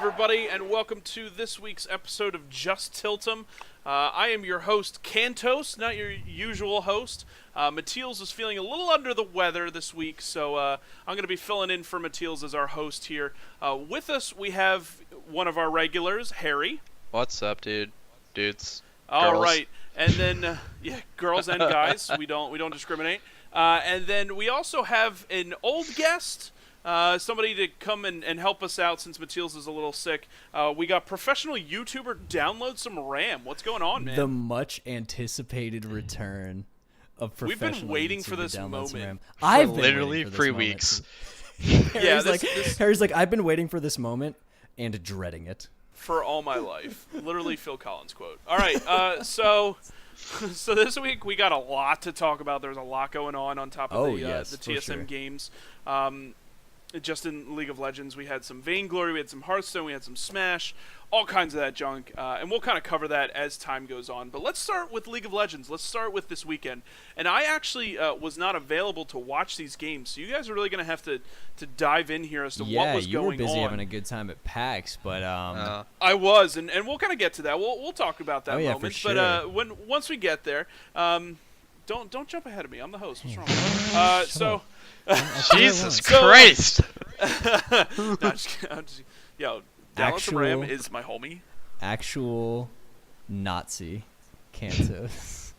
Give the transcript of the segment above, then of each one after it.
everybody, and welcome to this week's episode of Just Tiltum. I am your host, Cantos, not your usual host. Matheels is feeling a little under the weather this week, so I'm going to be filling in for Matheels as our host here. With us, we have one of our regulars, Harry. What's up, dudes? All Girls. right, and then girls and guys, we don't discriminate. And then we also have an old guest. Somebody to come and help us out since Matheels is a little sick. We got professional YouTuber Download Some RAM. What's going on, man? The much anticipated return of professional We've been waiting YouTuber for this Download Some moment. RAM. I've been literally waiting for this 3 moment. weeks. Harry's like, I've been waiting for this moment and dreading it. For all my life. Literally Phil Collins quote. All right, so this week we got a lot to talk about. There's a lot going on top of the TSM sure. games. Just in League of Legends, we had some Vainglory, we had some Hearthstone, we had some Smash, all kinds of that junk, and we'll kind of cover that as time goes on. But let's start with League of Legends. Let's start with this weekend. And I actually was not available to watch these games, so you guys are really going to have to dive in here as to what was going on. Yeah, you were busy having a good time at PAX, but I was, and we'll kind of get to that. We'll talk about that moment. For sure. But once we get there, don't jump ahead of me. I'm the host. What's wrong? Shut up. Jesus Christ! No, yo, Dallas Ram is my homie. Actual Nazi Cantos.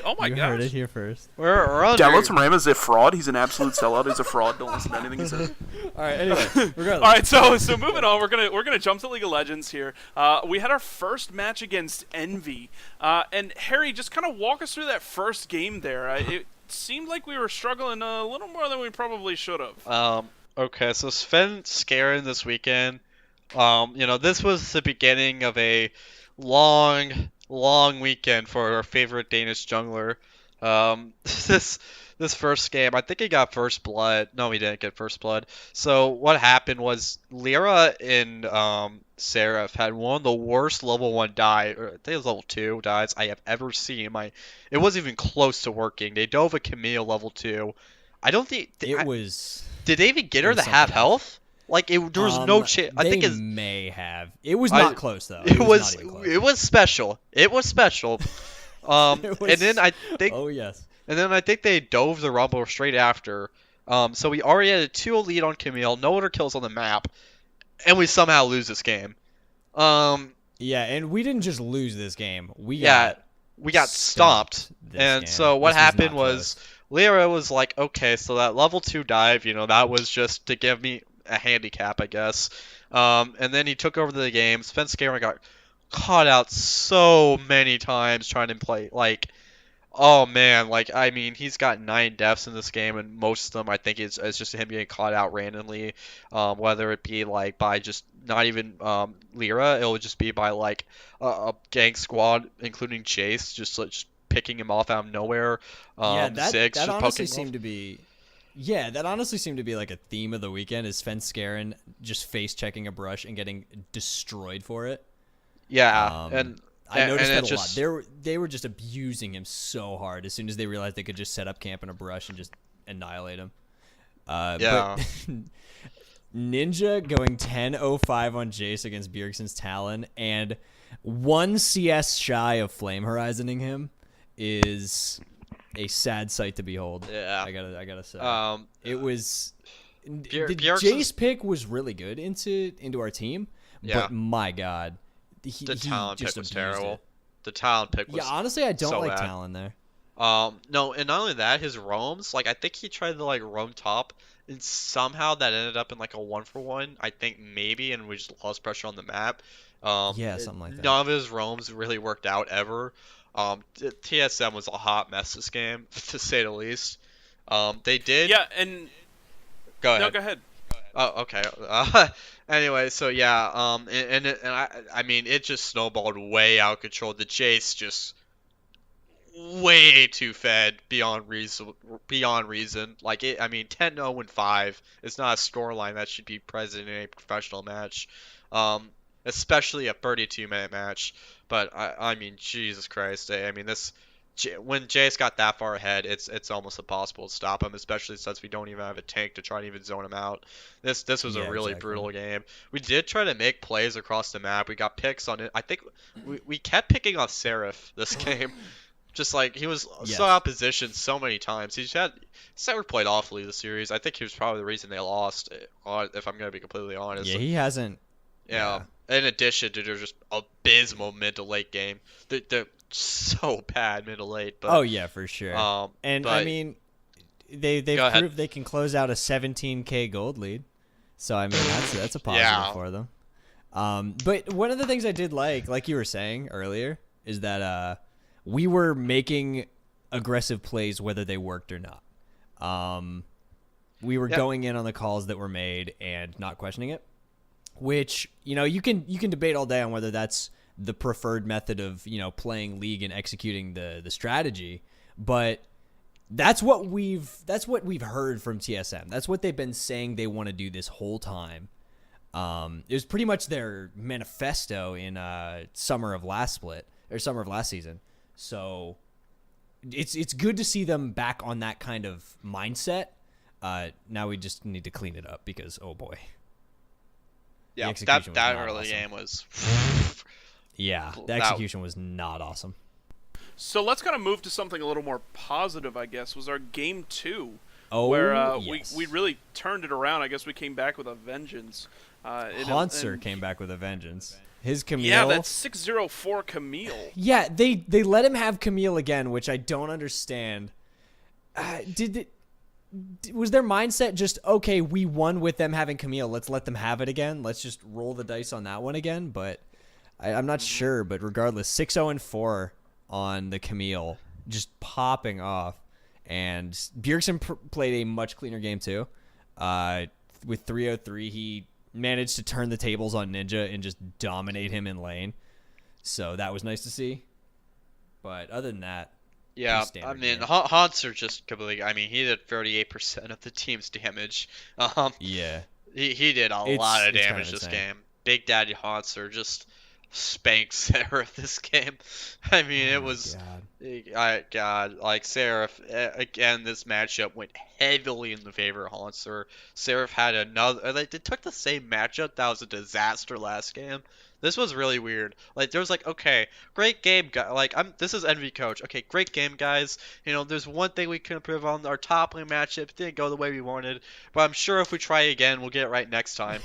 Oh my You gosh. heard it here first. We're under. Dallas Ram is a fraud. He's an absolute sellout. He's a fraud. Don't listen to anything he says. All right, anyway, regardless. All right, so moving on, we're gonna jump to League of Legends here. We had our first match against NV, and Harry, just kind of walk us through that first game there. It seemed like we were struggling a little more than we probably should have. Okay, so Sven Skaren this weekend. This was the beginning of a long weekend for our favorite Danish jungler. This first game, I think he got first blood. No, he didn't get first blood. So what happened was Lyra and Seraph had one of the worst level 1 dive, or I think it was level 2 dives I have ever seen. It wasn't even close to working. They dove a Camille level 2. I don't think Did they even get her to half health? There was no chance. I think it may have. It was not close though. It was not even close. it was special. It was special. It was- And then I think Oh yes. And then I think they dove the Rumble straight after. So we already had a 2 lead on Camille, no other kills on the map, and we somehow lose this game. Yeah, and we didn't just lose this game. We got stomped. this And game. so what This was happened not was close. Lyra was like, okay, so that level 2 dive, that was just to give me a handicap, I guess. And then he took over the game. Sven Skaren got caught out so many times trying to play, oh man, he's got 9 deaths in this game, and most of them I think it's just him getting caught out randomly, whether it be by just not even Lyra, it would just be by a gank squad, including Chase, just picking him off out of nowhere. That honestly seemed to be. Yeah, that honestly seemed to be like a theme of the weekend, is Sven Skaren just face checking a brush and getting destroyed for it. Yeah, I noticed and that a lot. They were just abusing him so hard as soon as they realized they could just set up camp in a brush and just annihilate him. Yeah. But Ninja going 10-0-5 on Jace against Bjergsen's Talon and 1 CS shy of Flame Horizoning him is a sad sight to behold. Yeah. I gotta say. It was the Bjergsen's Jace pick was really good into our team, Yeah. but my God. The Talon pick just was abused terrible. it. The Talon pick was Yeah, honestly, I don't so like bad. Talon there. No, and not only that, his roams, I think he tried to roam top, and somehow that ended up in a 1-for-1. I think maybe, and we just lost pressure on the map. Yeah, something like that. None of his roams really worked out ever. TSM was a hot mess this game, to say the least. They did. Yeah, and Go ahead. no, go ahead. Oh, okay. Anyway, so yeah, and I mean, it just snowballed way out of control. The Jace just way too fed beyond reason. I mean, 10-0 and 5 is not a scoreline that should be present in a professional match, especially a 32-minute match. But I mean, Jesus Christ, I mean, this when Jace got that far ahead, it's almost impossible to stop him, especially since we don't even have a tank to try to even zone him out. This was a really brutal game. We did try to make plays across the map. We got picks on it. I think we kept picking off Seraph this game. Just like he was so out of position so many times. Seraph played awfully this series. I think he was probably the reason they lost, if I'm gonna be completely honest. Yeah, he hasn't. Yeah. In addition to just abysmal mid to late game. They're so bad mid to late. But, oh yeah, for sure. I mean, they've proved they can close out a 17K gold lead. So I mean that's a positive for them. But one of the things I did like you were saying earlier, is that we were making aggressive plays whether they worked or not. We were going in on the calls that were made and not questioning it. Which, you can debate all day on whether that's the preferred method of, playing League and executing the strategy, but that's what we've heard from TSM. That's what they've been saying they want to do this whole time. It was pretty much their manifesto in summer of last season. So it's good to see them back on that kind of mindset. Now we just need to clean it up because, oh boy. Yeah, that early game was... yeah, the execution was not awesome. So let's kind of move to something a little more positive, I guess, was our game 2. Where we really turned it around. I guess we came back with a vengeance. Hanszer came back with a vengeance. His Camille. Yeah, that's 604 Camille. Yeah, they let him have Camille again, which I don't understand. Was their mindset just, okay, we won with them having Camille, let's let them have it again? Let's just roll the dice on that one again? But I'm not sure. But regardless, 6-0-4 on the Camille, just popping off. And Bjergsen played a much cleaner game too. With 303, he managed to turn the tables on Ninja and just dominate him in lane. So that was nice to see. But other than that, yeah, I mean, Hanszer just completely... I mean, he did 38% of the team's damage. Yeah. He did a lot of damage this game. Big Daddy Hanszer just spanks Seraph this game. I mean, it was... God. Like, Seraph, again, this matchup went heavily in the favor of Hanszer. Seraph had another... They took the same matchup that was a disaster last game. This was really weird. Like, there was like, okay, great game, like, this is NV coach. Okay, great game, guys. There's one thing we can improve on. Our top lane matchup didn't go the way we wanted, but I'm sure if we try again, we'll get it right next time.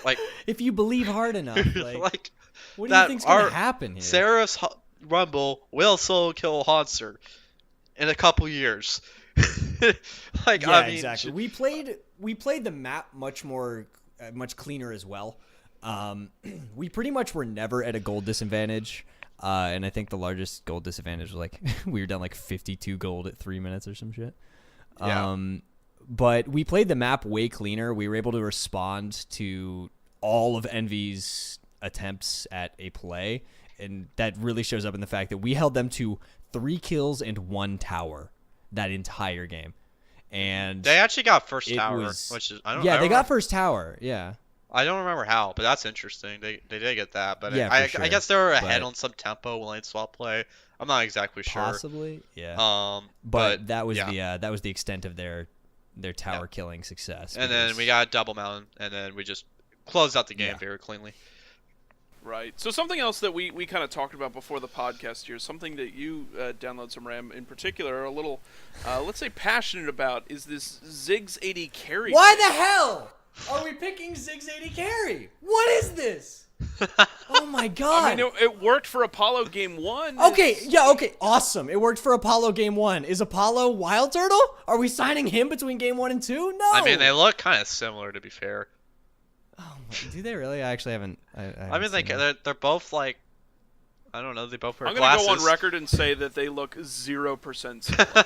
Like, if you believe hard enough, like what do you think's gonna happen here? Sarah's Rumble will solo kill Hanszer in a couple years. Like, yeah, I mean, exactly. We played the map much cleaner as well. We pretty much were never at a gold disadvantage, and I think the largest gold disadvantage was like we were down like 52 gold at 3 minutes or some shit. Yeah. But we played the map way cleaner. We were able to respond to all of Envy's attempts at a play, and that really shows up in the fact that we held them to 3 kills and 1 tower that entire game. And they actually got first tower, which is they got first tower. Yeah. I don't remember how, but that's interesting. They did get that, but yeah, I guess they were ahead on some tempo lane swap play. I'm not exactly sure. Possibly, yeah. But that was the extent of their tower killing success. And then we got double mountain, and then we just closed out the game very cleanly. Right. So something else that we kind of talked about before the podcast here, something that you, Download Some RAM in particular, are a little, let's say, passionate about, is this Ziggs 80 carry. Why the hell are we picking Ziggs 80 carry? What is this? Oh my god. I mean, it worked for Apollo Game 1. Okay, awesome. It worked for Apollo Game 1. Is Apollo Wild Turtle? Are we signing him between Game 1 and 2? No. I mean, they look kind of similar, to be fair. Oh my, do they really? I actually haven't. I mean, they're both like, I don't know, they both wear glasses. glasses. I'm going to go on record and say that they look 0% similar.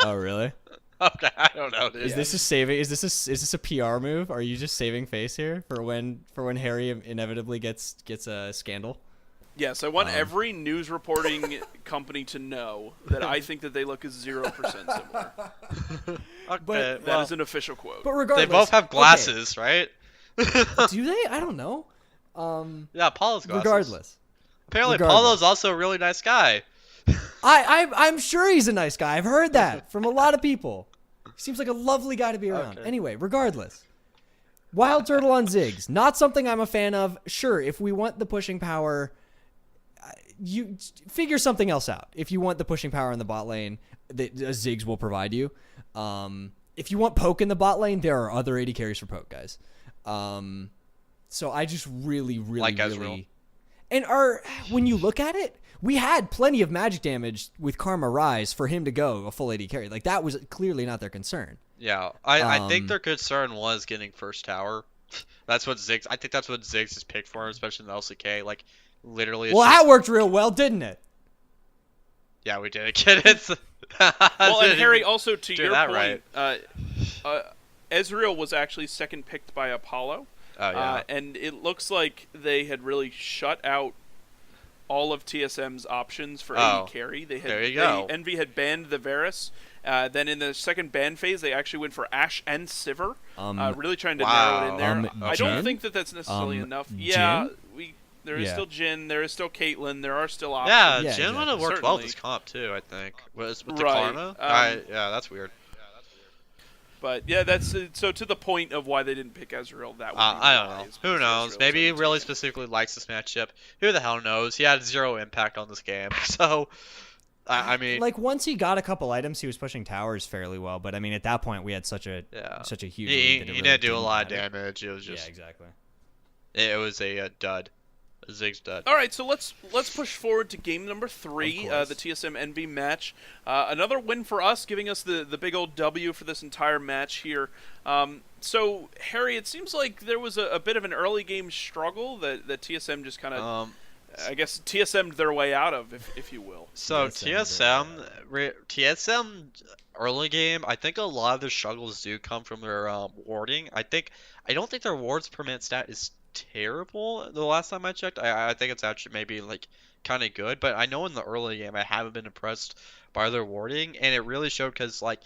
Oh, really? Okay, I don't know, dude. Is this a PR move? Are you just saving face here for when Harry inevitably gets a scandal? Yes, I want every news reporting company to know that I think that they look 0% similar. Okay, but that is an official quote. But regardless, they both have glasses, right? Do they? I don't know. Yeah, Apollo's glasses. Regardless. Apparently, Apollo's also a really nice guy. I'm sure he's a nice guy. I've heard that from a lot of people. He seems like a lovely guy to be around. Okay. Anyway, regardless. Wild Turtle on Ziggs. Not something I'm a fan of. Sure, if we want the pushing power, you figure something else out. If you want the pushing power in the bot lane, Ziggs will provide you. If you want poke in the bot lane, there are other AD carries for poke, guys. So I just really, Like Ezreal. And when you look at it, we had plenty of magic damage with Karma Rise for him to go a full AD carry. Like, that was clearly not their concern. Yeah, I think their concern was getting first tower. That's what Ziggs. I think that's what Ziggs is picked for, especially in the LCK. Like, literally. Well, that worked real well, didn't it? Yeah, we didn't get it. Well, and Harry, also to do your that point, Ezreal was actually second picked by Apollo. Oh, yeah. And it looks like they had really shut out all of TSM's options for AD carry. There you go. Envy had banned the Varus. Then in the second ban phase, they actually went for Ashe and Sivir, really trying to narrow it in there. I don't Jhin? think that's necessarily enough. Jhin? Yeah, there is still Jhin, there is still Caitlyn, there are still options. Yeah, Yeah, Jhin would have exactly. worked well with Certainly. this comp too. I think with the Right. Karma. Yeah, that's weird. But yeah, that's so to the point of why they didn't pick Ezreal. That would be I don't why, know. is Who because knows? Ezreal Maybe he is really undefeated. specifically likes this matchup. Who the hell knows? He had 0 impact on this game. So, I mean, Like, once he got a couple items, he was pushing towers fairly well. But I mean, at that point, we had such a huge lead that it he really didn't do a lot of matter. damage. It was just, Yeah, exactly. it was a dud. A Ziggs dud. All right, so let's push forward to game number 3, Of course. the TSM NV match. Another win for us, giving us the big old W for this entire match here. So Harry, it seems like there was a bit of an early game struggle that TSM just kind of, I guess, TSM'd their way out of, if you will. So TSM TSM early game, I think a lot of their struggles do come from their warding. I don't think their wards per minute stat is terrible. The last time I checked, I think it's actually maybe like kind of good. But I know in the early game I haven't been impressed by their warding, and it really showed because like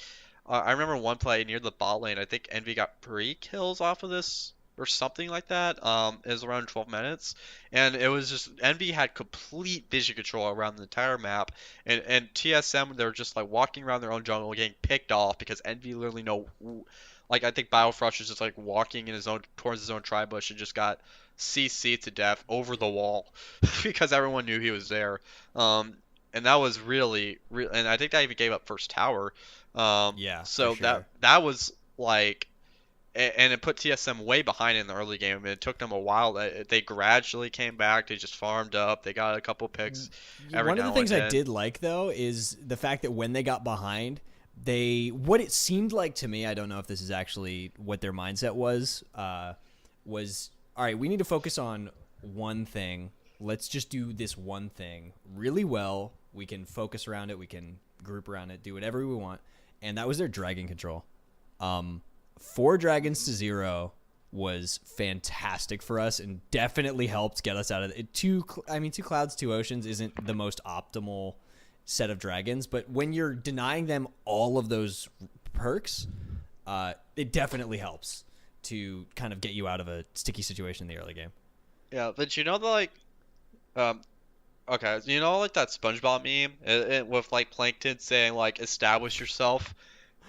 I remember one play near the bot lane. I think Envy got 3 kills off of this or something like that. It was around 12 minutes, and it was just Envy had complete vision control around the entire map, and TSM they're just like walking around their own jungle getting picked off because Envy literally like I think Biofrost is just like walking in towards his own tri-bush and just got CC to death over the wall because everyone knew he was there. And that was really, and I think that even gave up first tower. Yeah, So for sure. that was like, and it put TSM way behind in the early game. And it took them a while. They gradually came back. They just farmed up. They got a couple picks. One of the things I did like, though, is the fact that when they got behind, what it seemed like to me, I don't know if this is actually what their mindset was all right, we need to focus on one thing. Let's just do this one thing really well. We can focus around it. We can group around it, do whatever we want. And that was their dragon control. 4 dragons to 0 was fantastic for us and definitely helped get us out of it. 2 clouds, 2 oceans isn't the most optimal set of dragons, but when you're denying them all of those perks, it definitely helps to kind of get you out of a sticky situation in the early game. Yeah, but you know the like, okay, you know like that SpongeBob meme with like Plankton saying like establish yourself,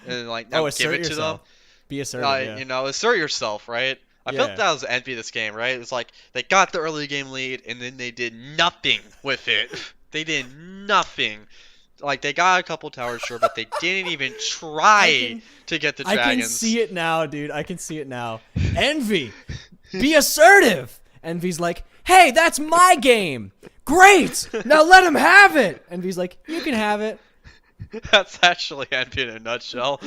and like now give assert it to yourself. them. Be assertive. Yeah. You know, assert yourself, right? I felt Yeah. that was Envy this game, right? It's like they got the early game lead and then they did nothing with it. They did nothing. Like they got a couple towers, sure, but they didn't even try to get the dragons. I can see it now, dude. I can see it now. Envy, be assertive. Envy's like, hey, that's my game. Great. Now let him have it. Envy's like, you can have it. That's actually Envy in a nutshell.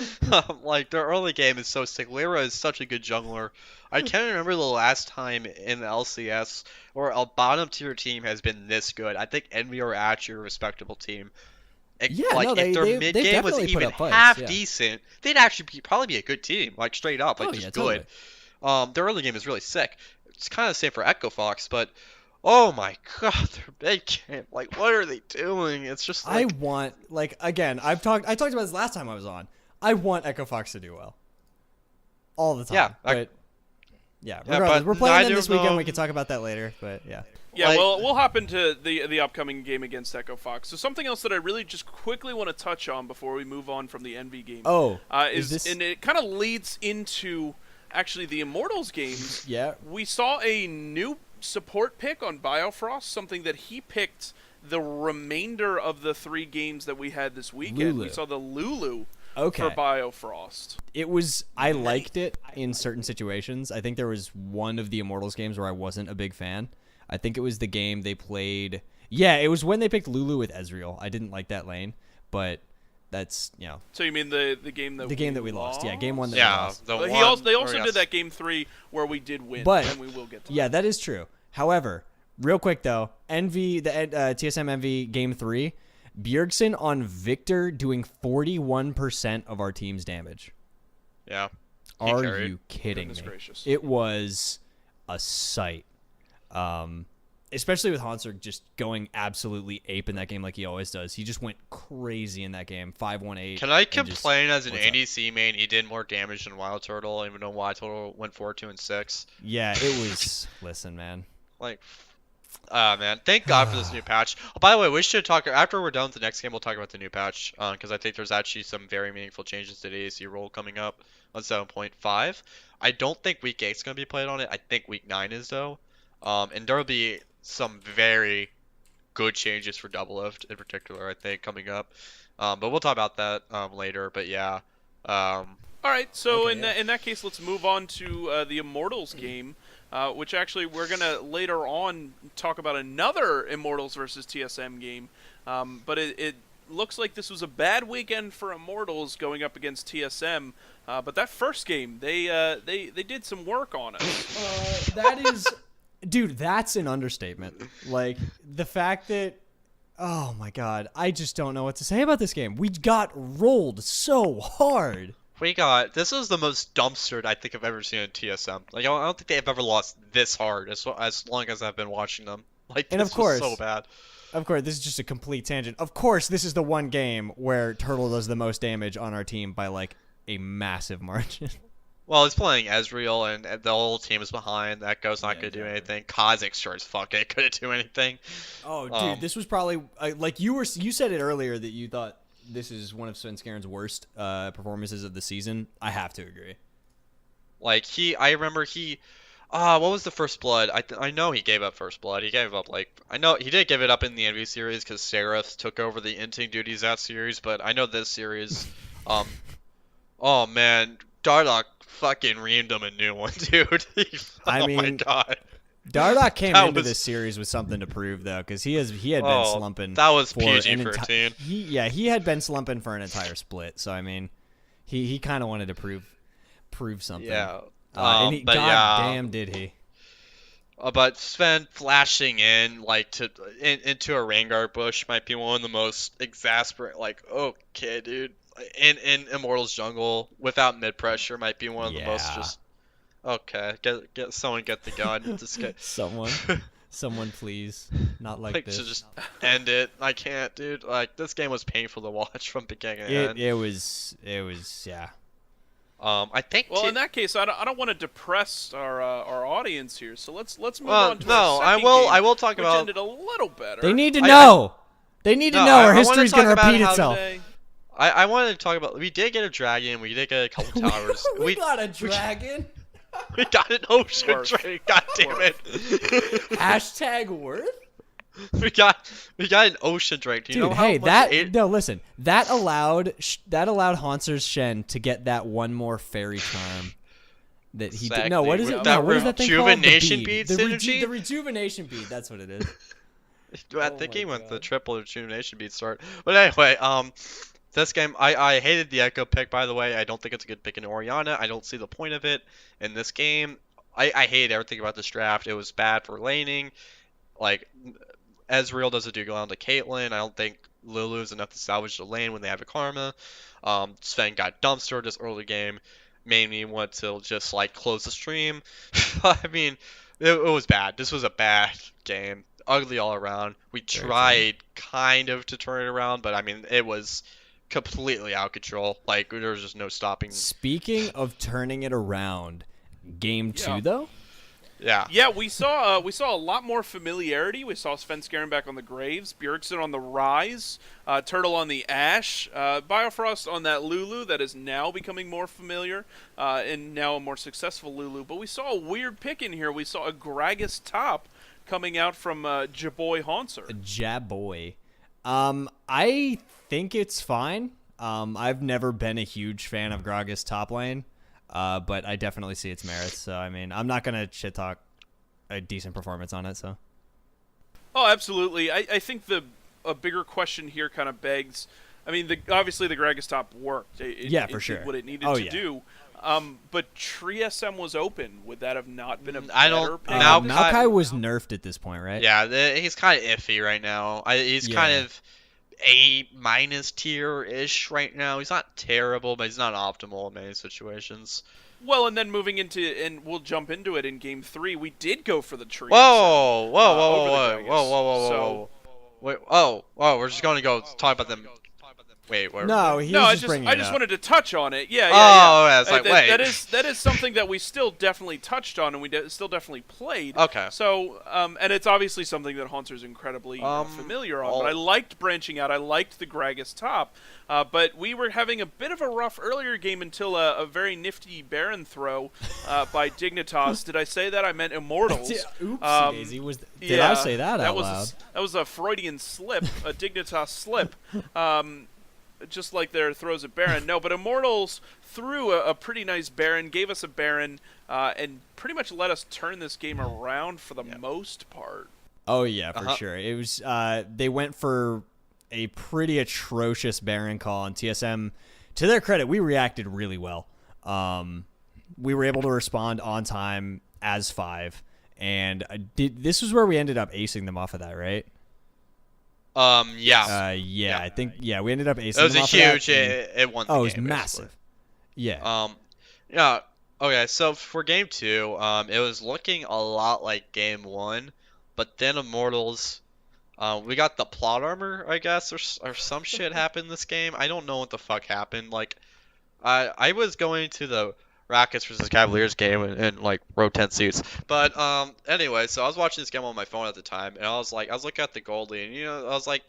Like their early game is so sick. Lyra is such a good jungler. I can't remember the last time in the LCS where a bottom tier team has been this good. I think Envy are actually a respectable team. Yeah, like no, if their they've mid game was definitely put even up fights, half yeah. decent, they'd actually probably be a good team, like straight up, like Oh, just yeah, good. totally. Their early game is really sick. It's kind of the same for Echo Fox, but oh my god, their mid game, like what are they doing? It's just like I want, like, again, I talked about this last time I was on. I want Echo Fox to do well. All the time. Yeah, but yeah, Yeah, regardless, but we're playing them neither this of them- weekend. We can talk about that later, but yeah. Yeah, Like- well, we'll hop into the upcoming game against Echo Fox. So something else that I really just quickly want to touch on before we move on from the NV game. Oh, is this? and it kind of leads into actually the Immortals games. Yeah. We saw a new support pick on Biofrost, something that he picked the remainder of the 3 games that we had this weekend. Lulu. We saw the Lulu Okay. for Biofrost. It was. I liked it in certain situations. I think there was one of the Immortals games where I wasn't a big fan. I think it was the game they played. Yeah, it was when they picked Lulu with Ezreal. I didn't like that lane, but that's So you mean the game that we lost? Yeah, game 1 that we Yeah, lost. the But one. they also or did yes. that game 3 where we did win, But- and we will get to Yeah, that. that is true. However, real quick though, TSM NV game 3, Bjergsen on Victor doing 41% of our team's damage. Yeah. He Are carried. you kidding Goodness me? gracious. It was a sight. Especially with Hansberg just going absolutely ape in that game like he always does. He just went crazy in that game. 5-1-8. Can I and just- complain as an what's up? ADC main? He did more damage than Wild Turtle, even though Wild Turtle went 4-2-6. Yeah, it was. Listen, man. Like, man, thank God for this new patch. Oh, by the way, we should talk after we're done with the next game. We'll talk about the new patch because I think there's actually some very meaningful changes to the ADC role coming up on 7.5. I don't think Week 8 is going to be played on it. I think Week 9 is though, and there will be some very good changes for Double Lift in particular. I think coming up, but we'll talk about that later. But yeah. All right, so Okay, in yeah. in that case, let's move on to the Immortals game, which actually we're gonna later on talk about another Immortals versus TSM game. But it looks like this was a bad weekend for Immortals going up against TSM. But that first game, they did some work on us. That is, dude, that's an understatement. Like the fact that, oh my god, I just don't know what to say about this game. We got rolled so hard. This is the most dumpstered I think I've ever seen in TSM. Like I don't think they've ever lost this hard as long as I've been watching them. Like And this of course- was so bad. Of course, this is just a complete tangent. Of course, this is the one game where Turtle does the most damage on our team by like a massive margin. Well, he's playing Ezreal and the whole team is behind. Echo's not Yeah, gonna do exactly. anything. Kha'Zix sure as fuck ain't gonna do anything. Oh, dude, Um, this was probably like you said it earlier that you thought this is one of Svenskaren's worst performances of the season. I have to agree. Like I remember what was the first blood? I know he gave up first blood. He gave up I know he did give it up in the NV series because Seraph took over the inting duties that series. But I know this series, oh man, Dardoch fucking reamed him a new one, dude. I Oh my mean, god. Dardoch came That into was- this series with something to prove though, because he had been Oh, slumping. that was for PG-13. He had been slumping for an entire split. So I mean, he kind of wanted to prove something. Yeah. And he, but God yeah. damn, did he? But Sven flashing in into a Rengar bush might be one of the most exasperating. Like, okay, dude, in Immortals jungle without mid pressure might be one of the most Yeah. just. Okay, get someone get the gun. Just get Someone please, not like like this. to just end it. I can't, dude. Like this game was painful to watch from beginning to end. It was yeah. I think. Well, in that case, I don't want to depress our audience here, so let's move Well, on to no, our I second will. game, I will talk which about. ended a little better. They need to I- know. They need to No, know, or I wanna history's talk gonna about repeat how itself. Today. I wanted to talk about. We did get a dragon. We did get a couple towers. we got a dragon. We got an ocean Worth. dragon. God damn it. Hashtag worth. we got an ocean drake. Do you Dude, know how hey, much listen. That allowed Haunter's Shen to get that one more fairy charm that he did. No, Exactly. what is With it? that No, what is that thing called? rejuvenation The bead the, synergy? the rejuvenation bead. That's what it is. I Oh think my he went the God. triple rejuvenation beat start. But anyway, this game I hated the Echo pick, by the way. I don't think it's a good pick in Oriana. I don't see the point of it in this game. I hate everything about this draft. It was bad for laning. Like Ezreal doesn't do go on to Caitlyn. I don't think Lulu's enough to salvage the lane when they have a Karma. Sven got dumpstered this early game. Made me want to just close the stream. I mean, it was bad. This was a bad game. Ugly all around. We tried kind of to turn it around, but I mean, it was completely out of control. Like there was just no stopping. Speaking of turning it around, game 2 Yeah. though. Yeah. Yeah, we saw a lot more familiarity. We saw Svenskeren back on the Graves, Bjergsen on the Rise, Turtle on the Ash, Biofrost on that Lulu that is now becoming more familiar, and now a more successful Lulu. But we saw a weird pick in here. We saw a Gragas top coming out from Jaboy Haunser. Jaboy. I think it's fine. I've never been a huge fan of Gragas top lane. But I definitely see its merits. So, I mean, I'm not going to shit talk a decent performance on it. So, Oh, absolutely. I think a bigger question here kind of begs. I mean, obviously the Gragas top worked. It for sure. did what it needed to do. But Tree SM was open. Would that have not been a better pick? Maokai was nerfed at this point, right? Yeah, he's kind of iffy right now. He's kind of A- tier-ish right now. He's not terrible, but he's not optimal in many situations. Well, and then moving into, and we'll jump into it in Game 3, we did go for the Tree. Whoa. Wait, we're just going to go talk about them. Wait, where? No, I just wanted to touch on it. Yeah. Yeah, it's like, wait. That is something that we still definitely touched on, and we still definitely played. Okay. So, and it's obviously something that Haunter's incredibly familiar on. But I liked branching out. I liked the Gragas top. But we were having a bit of a rough earlier game until a very nifty Baron throw by Dignitas. Did I say that? I meant Immortals. Oopsie daisy. Did I say that out loud? That was a Freudian slip, a Dignitas slip. Just like their throws at Baron. No, but Immortals threw a pretty nice Baron, gave us a Baron, and pretty much let us turn this game around for the most part. Oh, yeah, for sure. It was they went for a pretty atrocious Baron call on TSM. To their credit, we reacted really well. We were able to respond on time as 5, and this was where we ended up acing them off of that, right? Yeah. I think we ended up acing. It was them a off huge. Of that. It won. The it was game, massive. Basically. Yeah. Yeah. Okay. So for game 2, it was looking a lot like game 1, but then Immortals. We got the plot armor, I guess, or some shit happened this game. I don't know what the fuck happened. Like, I was going to the Rockets versus Cavaliers game and like row 10 seats. But anyway, so I was watching this game on my phone at the time, and I was looking at the gold lead, and I was like,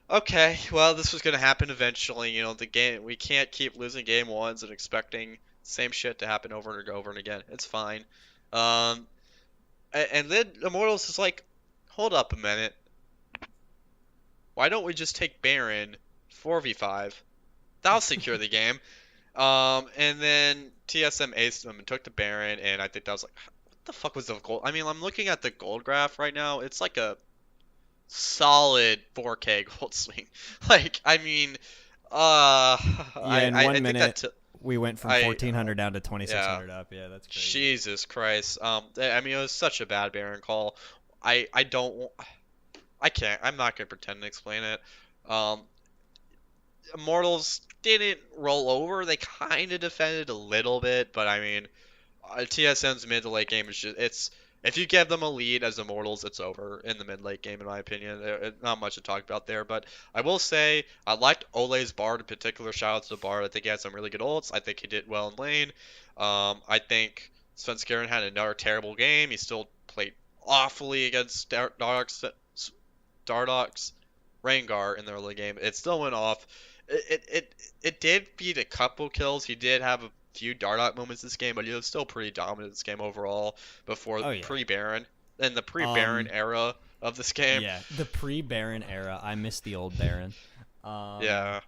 okay, well, this was gonna happen eventually. The game, we can't keep losing game 1s and expecting same shit to happen over and over and again. It's fine. And then Immortals is like, hold up a minute. Why don't we just take Baron 4v5? That'll secure the game. And then TSM aced them and took the Baron, and I think that was like, what the fuck was the gold? I mean, I'm looking at the gold graph right now. It's like a solid 4K gold swing. Like, I mean, in 1 minute, we went from 1,400 down to 2,600 up. Yeah, that's crazy. Jesus Christ. I mean, it was such a bad Baron call. I can't. I'm not gonna pretend to explain it. Immortals didn't roll over. They kind of defended a little bit, but I mean, TSM's mid to late game is just if you give them a lead as Immortals, it's over in the mid late game, in my opinion. Not much to talk about there, but I will say I liked Ole's Bard in particular. Shout out to the Bard. I think he had some really good ults. I think he did well in lane. I think Svenskeren had another terrible game. He still played awfully against Dardox Rengar in the early game. It still went off. It did beat a couple kills. He did have a few Dardock moments this game, but he was still pretty dominant this game overall before pre-Baron. And the pre-Baron era of this game. Yeah, the pre-Baron era. I miss the old Baron. Yeah.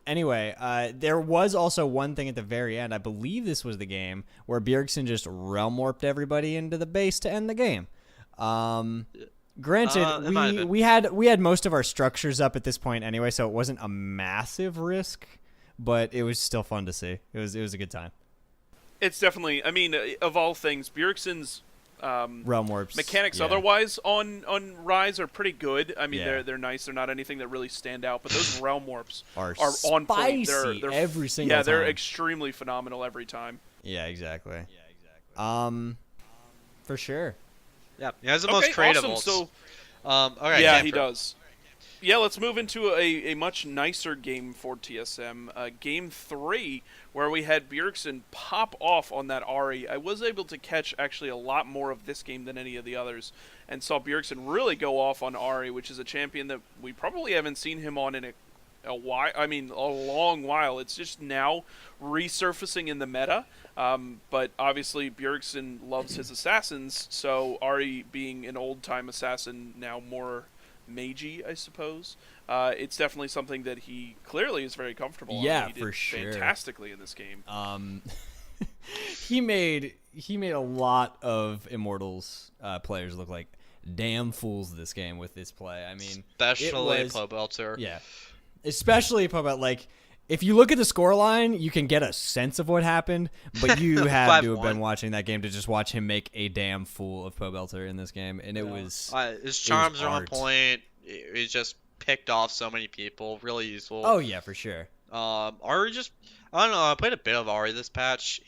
Anyway, there was also one thing at the very end. I believe this was the game where Bjergsen just realm warped everybody into the base to end the game. Granted, we had most of our structures up at this point anyway, so it wasn't a massive risk, but it was still fun to see. It was a good time. It's definitely. I mean, of all things, Bjergsen's realm warps mechanics otherwise on Rise are pretty good. I mean, they're nice. They're not anything that really stand out, but those realm warps are on point. They're every single time. They're extremely phenomenal every time. Yeah, exactly. For sure. Yeah, he has the most creative awesome. ults. So, all right. yeah, he does. Yeah, let's move into a much nicer game for TSM. Game 3, where we had Bjergsen pop off on that Ahri. I was able to catch actually a lot more of this game than any of the others, and saw Bjergsen really go off on Ahri, which is a champion that we probably haven't seen him on in a while. I mean, a long while. It's just now resurfacing in the meta. But obviously Bjergsen loves his assassins, so Ahri being an old-time assassin, now more magey, I suppose. It's definitely something that he clearly is very comfortable on. Yeah, He did for sure. fantastically in this game. He made a lot of Immortals players look like damn fools this game with this play. I mean, Especially Pobelter. Yeah, especially Pobelt. Like, if you look at the scoreline, you can get a sense of what happened, but you have to have been watching that game to just watch him make a damn fool of Pobelter in this game, and it was his charms are on point. He's just picked off so many people. Really useful. Oh yeah, for sure. Ahri just, I don't know. I played a bit of Ahri this patch.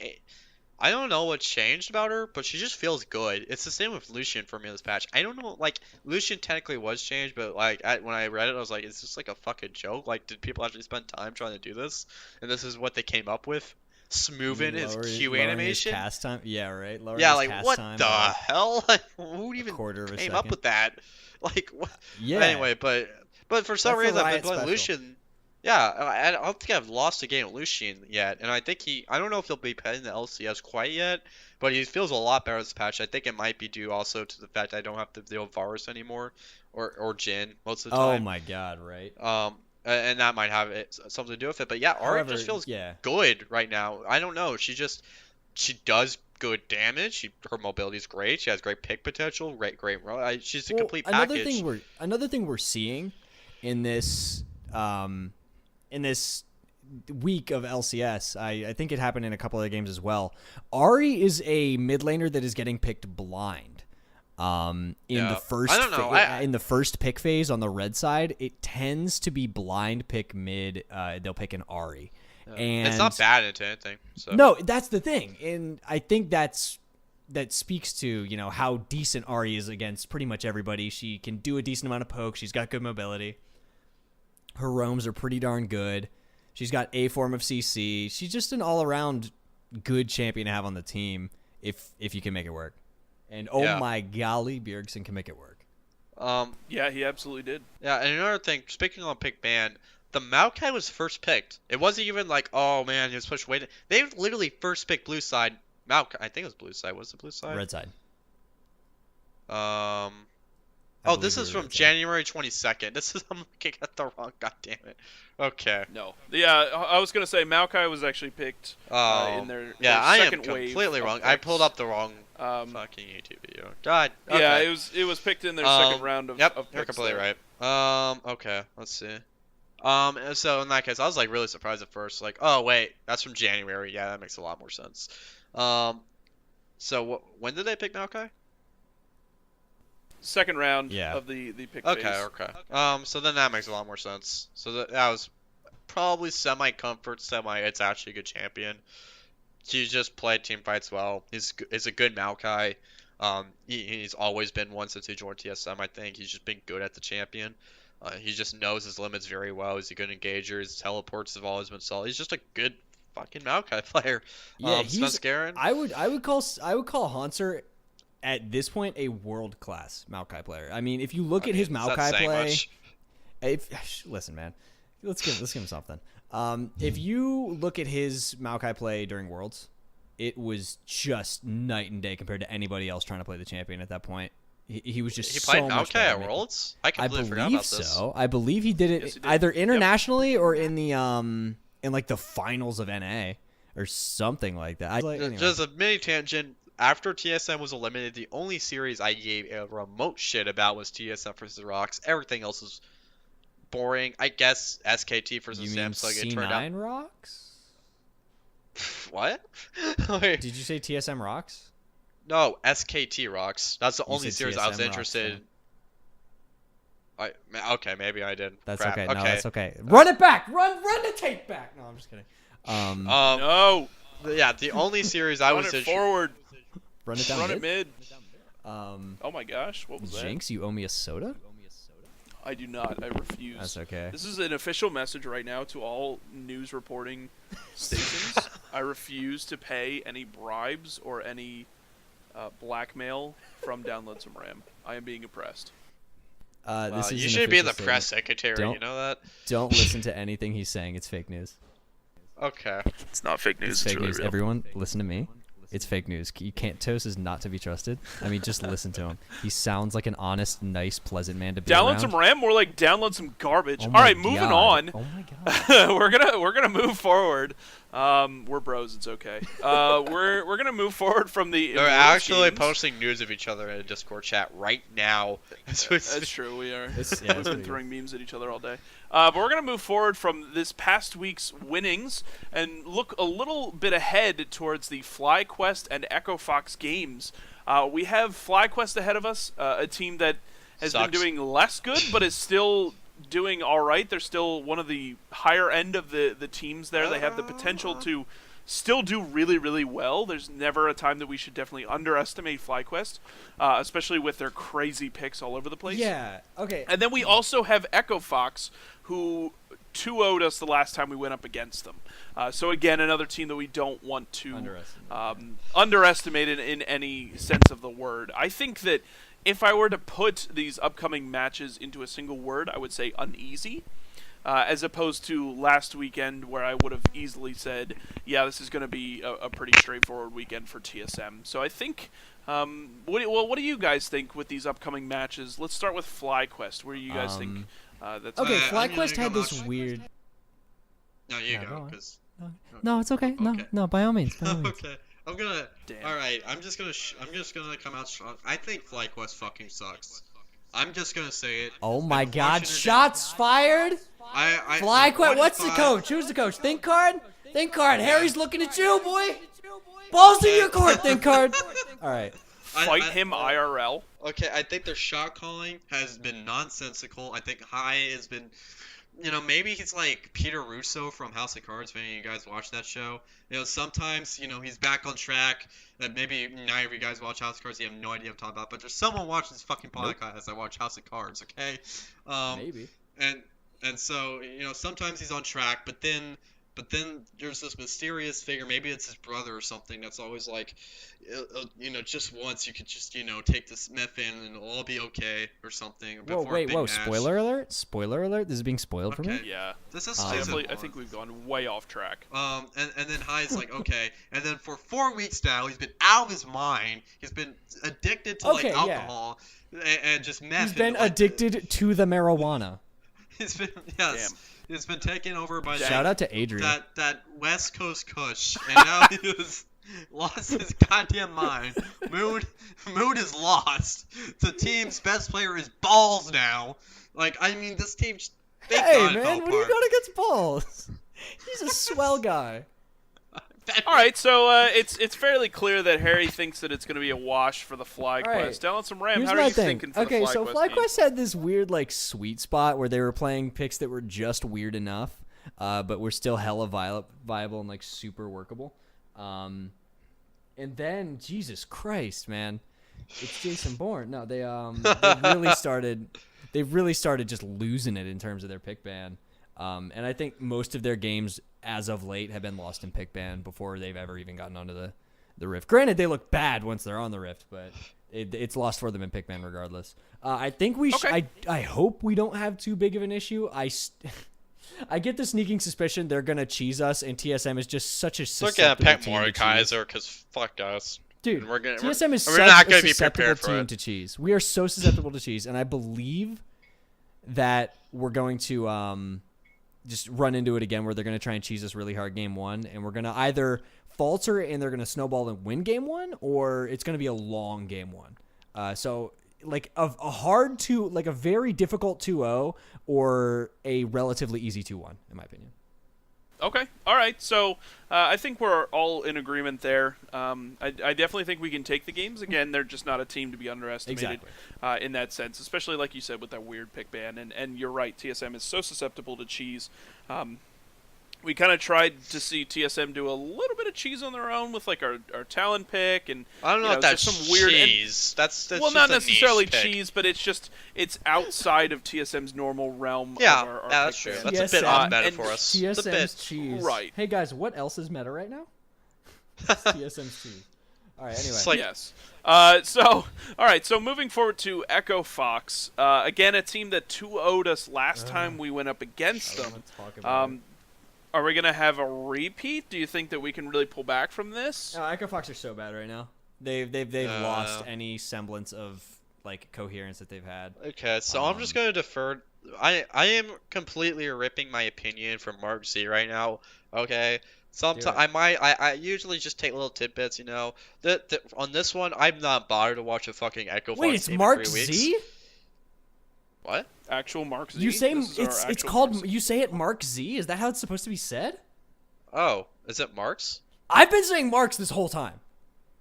I don't know what changed about her, but she just feels good. It's the same with Lucian for me this patch. I don't know, like, Lucian technically was changed, but, like, when I read it, I was like, is this, like, a fucking joke? Like, did people actually spend time trying to do this? And this is what they came up with? Smoothing his Q animation? His cast time? Yeah, right? Lowering yeah, his like, cast what time the hell? Like, who even came up with that? Like, what? Yeah. Anyway, but for some reason, I've been playing special. Lucian. Yeah, I don't think I've lost a game with Lucian yet, and I think I don't know if he'll be playing the LCS quite yet, but he feels a lot better this patch. I think it might be due also to the fact I don't have to deal with Varus anymore, or Jhin most of the time. Oh my god, right. And that might have something to do with it, but yeah, Ahri just feels good right now. I don't know, she does good damage. Her mobility is great. She has great pick potential, great she's a complete package. Another thing we're seeing in this week of LCS, I think it happened in a couple of games as well. Ahri is a mid laner that is getting picked blind. The first I don't know. In the first pick phase on the red side, it tends to be blind pick mid. They'll pick an Ahri. And it's not bad into anything. So. No, that's the thing, and I think that speaks to how decent Ahri is against pretty much everybody. She can do a decent amount of poke. She's got good mobility. Her roams are pretty darn good. She's got a form of CC. She's just an all-around good champion to have on the team if you can make it work. And my golly, Bjergsen can make it work. Yeah, he absolutely did. Yeah, and another thing, speaking on pick ban, the Maokai was first picked. It wasn't even like, oh man, he was pushed away. They literally first picked blue side. Maokai, I think it was blue side. What's the blue side? Red side. This is from January 22nd. I'm looking at the wrong. God damn it. Okay. No. Yeah, I was gonna say Maokai was actually picked in their I am second wave completely wrong. I pulled up the wrong fucking YouTube video. God. Okay. Yeah, it was picked in their second round of. Yep, of you're picks completely there. right. Okay, let's see. So in that case, I was like really surprised at first. Like, oh wait, that's from January. Yeah, that makes a lot more sense. So when did they pick Maokai? Second round of the pick phase. Okay. So then that makes a lot more sense. So that was probably semi-comfort, it's actually a good champion. He's just played team fights well. He's a good Maokai. He's always been one since he joined TSM, I think. He's just been good at the champion. He just knows his limits very well. He's a good engager. His teleports have always been solid. He's just a good fucking Maokai player. Yeah, I would call Hanser at this point a world-class Maokai player. I mean, if you look at his Maokai play, listen, man, let's give him something. If you look at his Maokai play during Worlds, it was just night and day compared to anybody else trying to play the champion at that point. He was just so much better. He played Maokai at Worlds? I completely forgot about this. I believe he did it either internationally or in the in like the finals of NA or something like that. Anyway. Just a mini tangent. After TSM was eliminated, the only series I gave a remote shit about was TSM versus Rocks. Everything else was boring. I guess SKT versus Samsung. You mean C9 Rocks? What? Did you say TSM Rocks? No, SKT Rocks. That's the only series I was interested in. Okay, maybe I did. That's okay. No, that's okay. Run it back. Run the tape back. No, I'm just kidding. No. Yeah, the only series I was interested forward. Run it down. Run it mid. Oh my gosh, what was that? Jinx, you owe me a soda? I do not. I refuse. That's okay. This is an official message right now to all news reporting stations. I refuse to pay any bribes or any blackmail from Download Some RAM. I am being oppressed. This is you an should be official the press statement. secretary. You know that? Don't listen to anything he's saying. It's fake news. Okay. It's not fake news. It's fake really news. real. Everyone, listen to me. It's fake news. Toast is not to be trusted. I mean, just listen to him. He sounds like an honest, nice, pleasant man to be Download around. some RAM, more like download some garbage. Oh All my right, moving God. on. Oh my god. we're gonna move forward. We're bros. It's okay. We're gonna move forward from the. They're Immortals actually games. posting news of each other in a Discord chat right now. That's true. We are. It's We've been pretty throwing memes at each other all day. But we're gonna move forward from this past week's winnings and look a little bit ahead towards the FlyQuest and Echo Fox games. We have FlyQuest ahead of us, a team that has been Sucks. doing less good, but is still doing all right. They're still one of the higher end of the teams there. They have the potential to still do really, really well. There's never a time that we should definitely underestimate FlyQuest, especially with their crazy picks all over the place. Yeah. Okay. And then we also have Echo Fox, who 2-0'd us the last time we went up against them. So again, another team that we don't want to underestimate in any sense of the word. I think that if I were to put these upcoming matches into a single word, I would say uneasy. As opposed to last weekend where I would have easily said, yeah, this is going to be a pretty straightforward weekend for TSM. So I think, what do you guys think with these upcoming matches? Let's start with FlyQuest. Where do you guys think that's Okay, I'm FlyQuest gonna had go this last. weird. No, you No, go go, on. because. No, it's okay. No, Okay. no, by all means. By all means. Okay. I'm gonna. Damn. All right. I'm just gonna come out strong. I think FlyQuest fucking sucks. I'm just gonna say it. Oh It's my been God! fortunate Shots fired. I FlyQuest. What's the coach? Who's the coach? Think card. Think card. Harry's looking at you, boy. Balls in your court. Think card. All right. Fight him IRL. Okay, I think their shot calling has been nonsensical. I think High has been, maybe he's like Peter Russo from House of Cards. If any of you guys watch that show, sometimes he's back on track. And maybe none of you guys watch House of Cards. You have no idea what I'm talking about. But there's someone watching this fucking podcast that watch House of Cards. Okay, Maybe. and so sometimes he's on track, but then there's this mysterious figure, maybe it's his brother or something, that's always like, just once you could just take this meth in and it'll all be okay or something. Whoa, before a big match. Spoiler alert! Spoiler alert! This is being spoiled for me. Okay. Yeah. This is Definitely, I think we've gone way off track. and then High's like, okay, and then for 4 weeks now he's been out of his mind. He's been addicted to Okay, like yeah. alcohol and just meth. He's been and, like, addicted to the marijuana. He's been yes. Damn. He's been taken over by Shout out to Adrian. that West Coast Kush, and now he has lost his goddamn mind. Mood is lost. The team's best player is balls now. Like, I mean, this team. Thank Hey God it man, fell what are you apart. going against balls? He's a swell guy. All right, so it's fairly clear that Harry thinks that it's going to be a wash for the FlyQuest. right. Download some RAM. Here's How are my you thing. thinking for Okay, the so FlyQuest game? FlyQuest had this weird sweet spot where they were playing picks that were just weird enough, but were still hella viable and super workable. And then Jesus Christ, man, it's Jason Bourne. No, they really started just losing it in terms of their pick ban. And I think most of their games as of late have been lost in pick ban before they've ever even gotten onto the Rift. Granted, they look bad once they're on the Rift, but it's lost for them in pick ban regardless. I think we Okay. I hope we don't have too big of an issue. I get the sneaking suspicion they're going to cheese us, and TSM is just such a Look at susceptible Pet team to cheese. Mordekaiser, because fuck us. Dude, And we're TSM is we're such not a gonna be susceptible prepared for team it. to cheese. We are so susceptible to cheese, and I believe that we're going to just run into it again where they're going to try and cheese us really hard game one, and we're going to either falter and they're going to snowball and win game one, or it's going to be a long game one. So a very difficult 2-0 or a relatively easy 2-1, in my opinion. Okay. All right. So I think we're all in agreement there. I definitely think we can take the games. Again, they're just not a team to be underestimated in that sense, especially like you said with that weird pick ban. And you're right, TSM is so susceptible to cheese. we kind of tried to see TSM do a little bit of cheese on their own with like our talent pick and I don't know if that's just some weird cheese. That's well, just not a niche necessarily pick. cheese, but it's outside of TSM's normal realm. Yeah, of our that's pick true. band. That's a bit TSM off meta and for us. It's a bit. TSM's cheese. Right. Hey guys, what else is meta right now? TSM's cheese. All right. Anyway. It's like- Yes. All right. So moving forward to Echo Fox, again a team that 2-0'd us last time we went up against them. Let's talk about it. Are we gonna have a repeat? Do you think that we can really pull back from this? Echo Fox are so bad right now. They've lost any semblance of like coherence that they've had. Okay, so I'm just gonna defer. I am completely ripping my opinion from Mark Z right now. Okay, sometimes I usually just take little tidbits. You know, on this one I'm not bothered to watch a fucking Echo Fox. Wait, it's game in Mark 3 weeks. Z? What? Actual Mark Z. You say This is our it's actual called Mark Z. you say it Mark Z? Is that how it's supposed to be said? Oh, is it Marks? I've been saying Marks this whole time.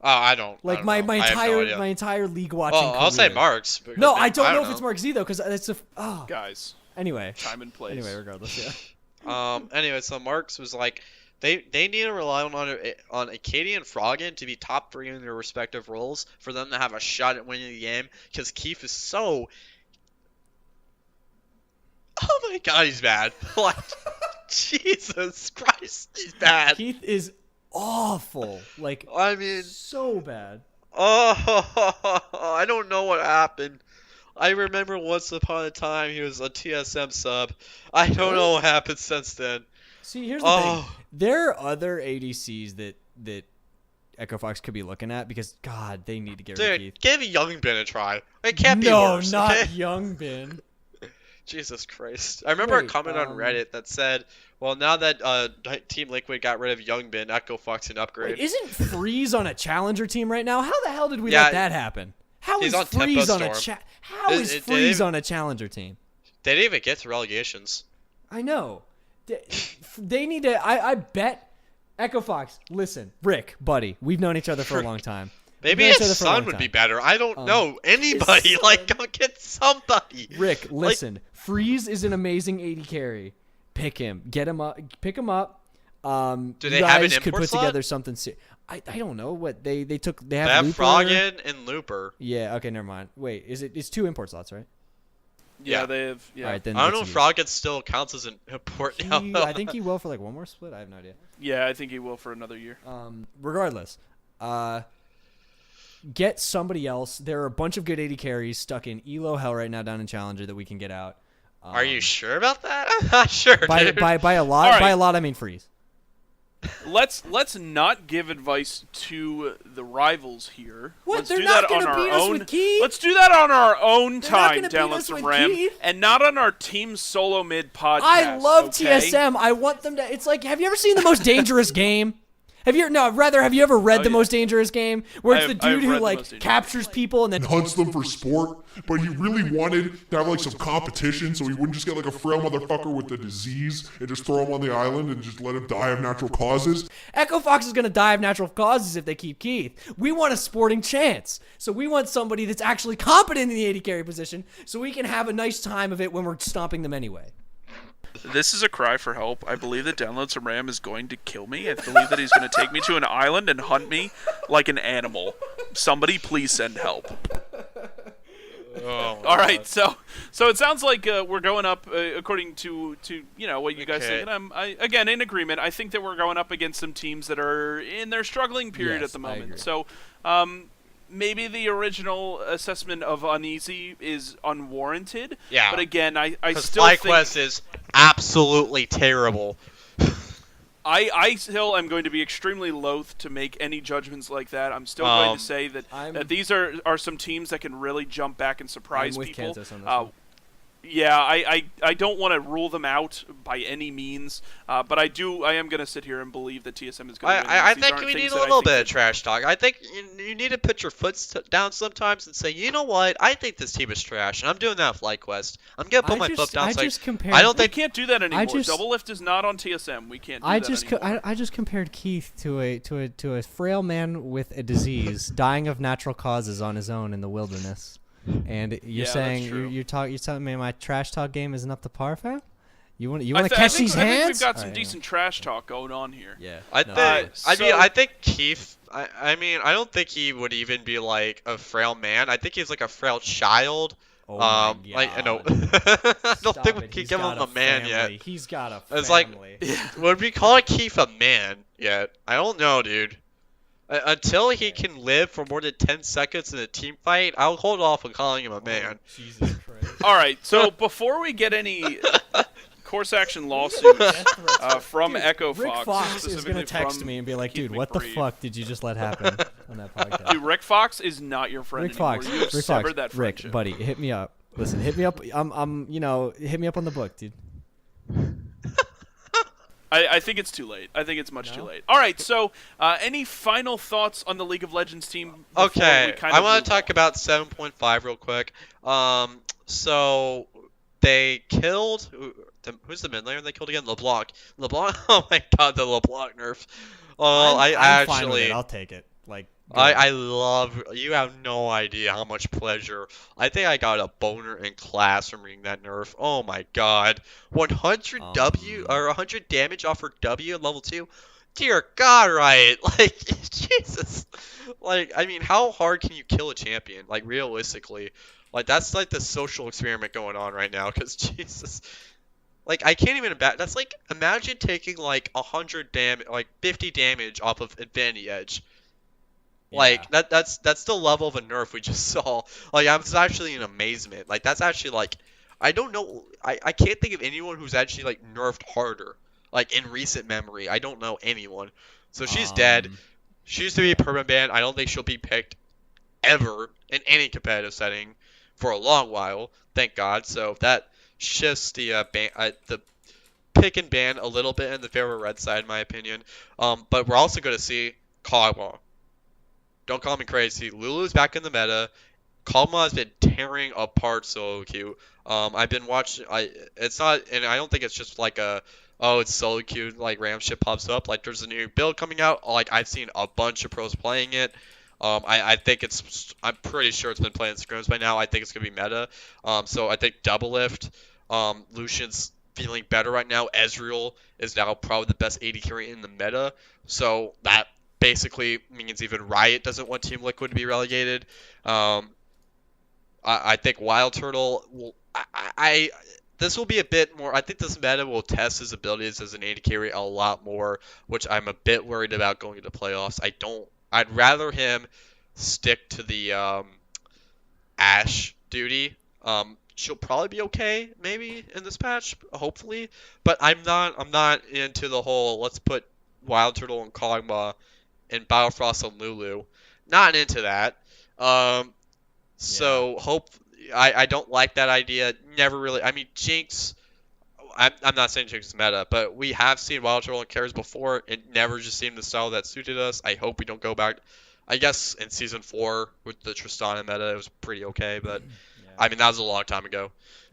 Oh, I don't. Like I don't my know. I have no entire idea. my entire league watching. Well, I'll say career. Marks. because No, I don't know if know. it's Mark Z though, because it's a. Oh. Guys, Anyway. time and place. Anyway, regardless, yeah. Anyway, so Marks was like, they need to rely on Acadian and Froggen to be top 3 in their respective roles for them to have a shot at winning the game. Because Keith is so. Oh my God, he's bad. Like, Jesus Christ, he's bad. Keith is awful. Like I mean, so bad. oh, I don't know what happened. I remember once upon a time he was a TSM sub. I don't know what happened since then. See, here's the thing. There are other ADCs that Echo Fox could be looking at because God, they need to get rid of Keith. Dude, give Youngbin a try. It can't be No, worse. not okay? Youngbin. Jesus Christ. I remember a Wait, comment on Reddit that said, well, now that Team Liquid got rid of Youngbin, Echo Fox can upgrade. Wait, isn't Freeze on a challenger team right now? How the hell did we Yeah, let that happen? How he's is on Tempo Freeze on a Storm. How It- is it- Freeze they- on a challenger team? They didn't even get to relegations. I know. They need to. I bet Echo Fox. Listen, Rick, buddy, we've known each other for a long time. Maybe We've known each other his for a long son would be time. better. I don't know. Anybody. his Like, son- go get somebody. Rick, listen. Freeze is an amazing AD carry. Pick him. Get him up. Pick him up. Do You they have an guys could import put slot? together something. I don't know what they took. They They have have Looper. Froggen and Looper. Yeah. Okay. Never mind. Wait. It's 2 import slots, right? Yeah, they have. Yeah, All right. Then I don't know let's if use- Froggen still counts as an import now. I think he will for like one more split. I have no idea. yeah. I think he will for another year. Regardless, get somebody else. There are a bunch of good AD carries stuck in Elo Hell right now down in Challenger that we can get out. Are you sure about that? I'm not sure, By dude. a lot. All right. By a lot, I mean Freeze. Let's not give advice to the rivals here. What? Let's They're do not that on gonna our beat us own. with Keith? Let's do that on our own They're not time, gonna beat download us some with RAM, Keith. and not on our team solo mid podcast. I love okay? TSM. I want them to. It's like, have you ever seen The Most Dangerous Game? Have you ever read The yeah. Most Dangerous Game, where it's I the have- I have dude who read The like Most Dangerous captures people and then hunts them for sport, but he really wanted to have like some competition so he wouldn't just get like a frail motherfucker with the disease and just throw him on the island and just let him die of natural causes. Echo Fox is going to die of natural causes if they keep Keith. We want a sporting chance. So we want somebody that's actually competent in the AD carry position so we can have a nice time of it when we're stomping them anyway. This is a cry for help. I believe that Download Some RAM is going to kill me. I believe that he's going to take me to an island and hunt me like an animal. Somebody please send help. Oh, All right, so it sounds like we're going up according to what you guys Okay. think, and I'm again in agreement. I think that we're going up against some teams that are in their struggling period Yes, at the I moment. agree. So maybe the original assessment of uneasy is unwarranted. Yeah. But again, I Because still think FlyQuest is absolutely terrible. I still am going to be extremely loath to make any judgments like that. I'm still going to say that, that these are some teams that can really jump back and surprise I'm with people. Kansas on this one. Yeah, I don't want to rule them out by any means, but I am going to sit here and believe that TSM is going to win. I These think aren't we things need a that I little think bit of trash talk. I think you need to put your foot down sometimes and say, you know what? I think this team is trash, and I'm doing that with FlyQuest. I'm gonna put my foot down. I and say, just compared. I don't We think can't do that anymore. just- Double lift is not on TSM. We can't do I that just anymore. I just compared Keith to a frail man with a disease dying of natural causes on his own in the wilderness. And you're Yeah, saying that's true. you're telling me my trash talk game isn't up to par, fam? You want to I catch think, these I think hands? we've got All some right, decent trash talk going on here. Yeah. I No, think. sorry. I think Keith. I mean, I don't think he would even be like a frail man. I think he's like a frail child. Oh my god. Like I know. I don't think we it. can He's give him got a man family. yet. He's got a It's like- family. Would we call Keith a man yet? I don't know, dude. Until he can live for more than 10 seconds in a team fight, I'll hold off on calling him a man. Jesus Christ. All right, so before we get any course action lawsuits from Dude, Echo Rick Fox, Fox is specifically gonna text from me and be like, Keith "Dude, what the McBride. fuck did you just let happen on that podcast?" Dude, Rick Fox is not your friend Rick anymore. Fox, You have Rick severed Fox, that Rick, friendship. buddy, hit me up. Listen, hit me up. Hit me up on the book, dude. I think it's too late. I think it's much too No? late. All right, so any final thoughts on the League of Legends team? before Okay, we kind I of want move to talk on? about 7.5 real quick. So they killed who's the mid laner they killed again? LeBlanc. LeBlanc. Oh my God, the LeBlanc nerf. Oh, I'm I fine with actually. it. I'll take it. Like, I love. You have no idea how much pleasure. I think I got a boner in class from reading that nerf. Oh my God, 100 W or 100 damage off her W at level 2. Dear God, right? Like Jesus. Like I mean, how hard can you kill a champion? Like realistically, like that's like the social experiment going on right now. Cause Jesus. Like I can't even that's like imagine taking like 100 damage, like 50 damage off of Infinity Edge. Like that's the level of a nerf we just saw. Like I was actually in amazement. Like that's actually like I don't know. I can't think of anyone who's actually like nerfed harder. Like in recent memory, I don't know anyone. So she's dead. She used to be a permanent ban. I don't think she'll be picked ever in any competitive setting for a long while. Thank God. So that shifts the the pick and ban a little bit in the favor of red side, in my opinion. But we're also going to see Kog'Maw. Don't call me crazy. Lulu's back in the meta. Kog'Maw has been tearing apart solo queue. I've been watching. It's not, and I don't think it's just like it's solo queue like random shit pops up. Like there's a new build coming out. Like I've seen a bunch of pros playing it. I think I'm pretty sure it's been playing scrims by now. I think it's gonna be meta. So I think double lift. Lucian's feeling better right now. Ezreal is now probably the best AD carry in the meta. So that basically means even Riot doesn't want Team Liquid to be relegated. I think Wild Turtle will. This will be a bit more. I think this meta will test his abilities as an AD carry a lot more, which I'm a bit worried about going into playoffs. I'd rather him stick to the Ashe duty. She'll probably be okay, maybe in this patch, hopefully. But I'm not into the whole let's put Wild Turtle and Kog'Maw and Biofrost and Lulu. Not into that. So I don't like that idea. Never really. I mean, Jinx. I'm not saying Jinx is meta, but we have seen Wild Turtle and Carries before. It never just seemed the style that suited us. I hope we don't go back. I guess in season 4 with the Tristana meta, it was pretty okay, but I mean that was a long time ago.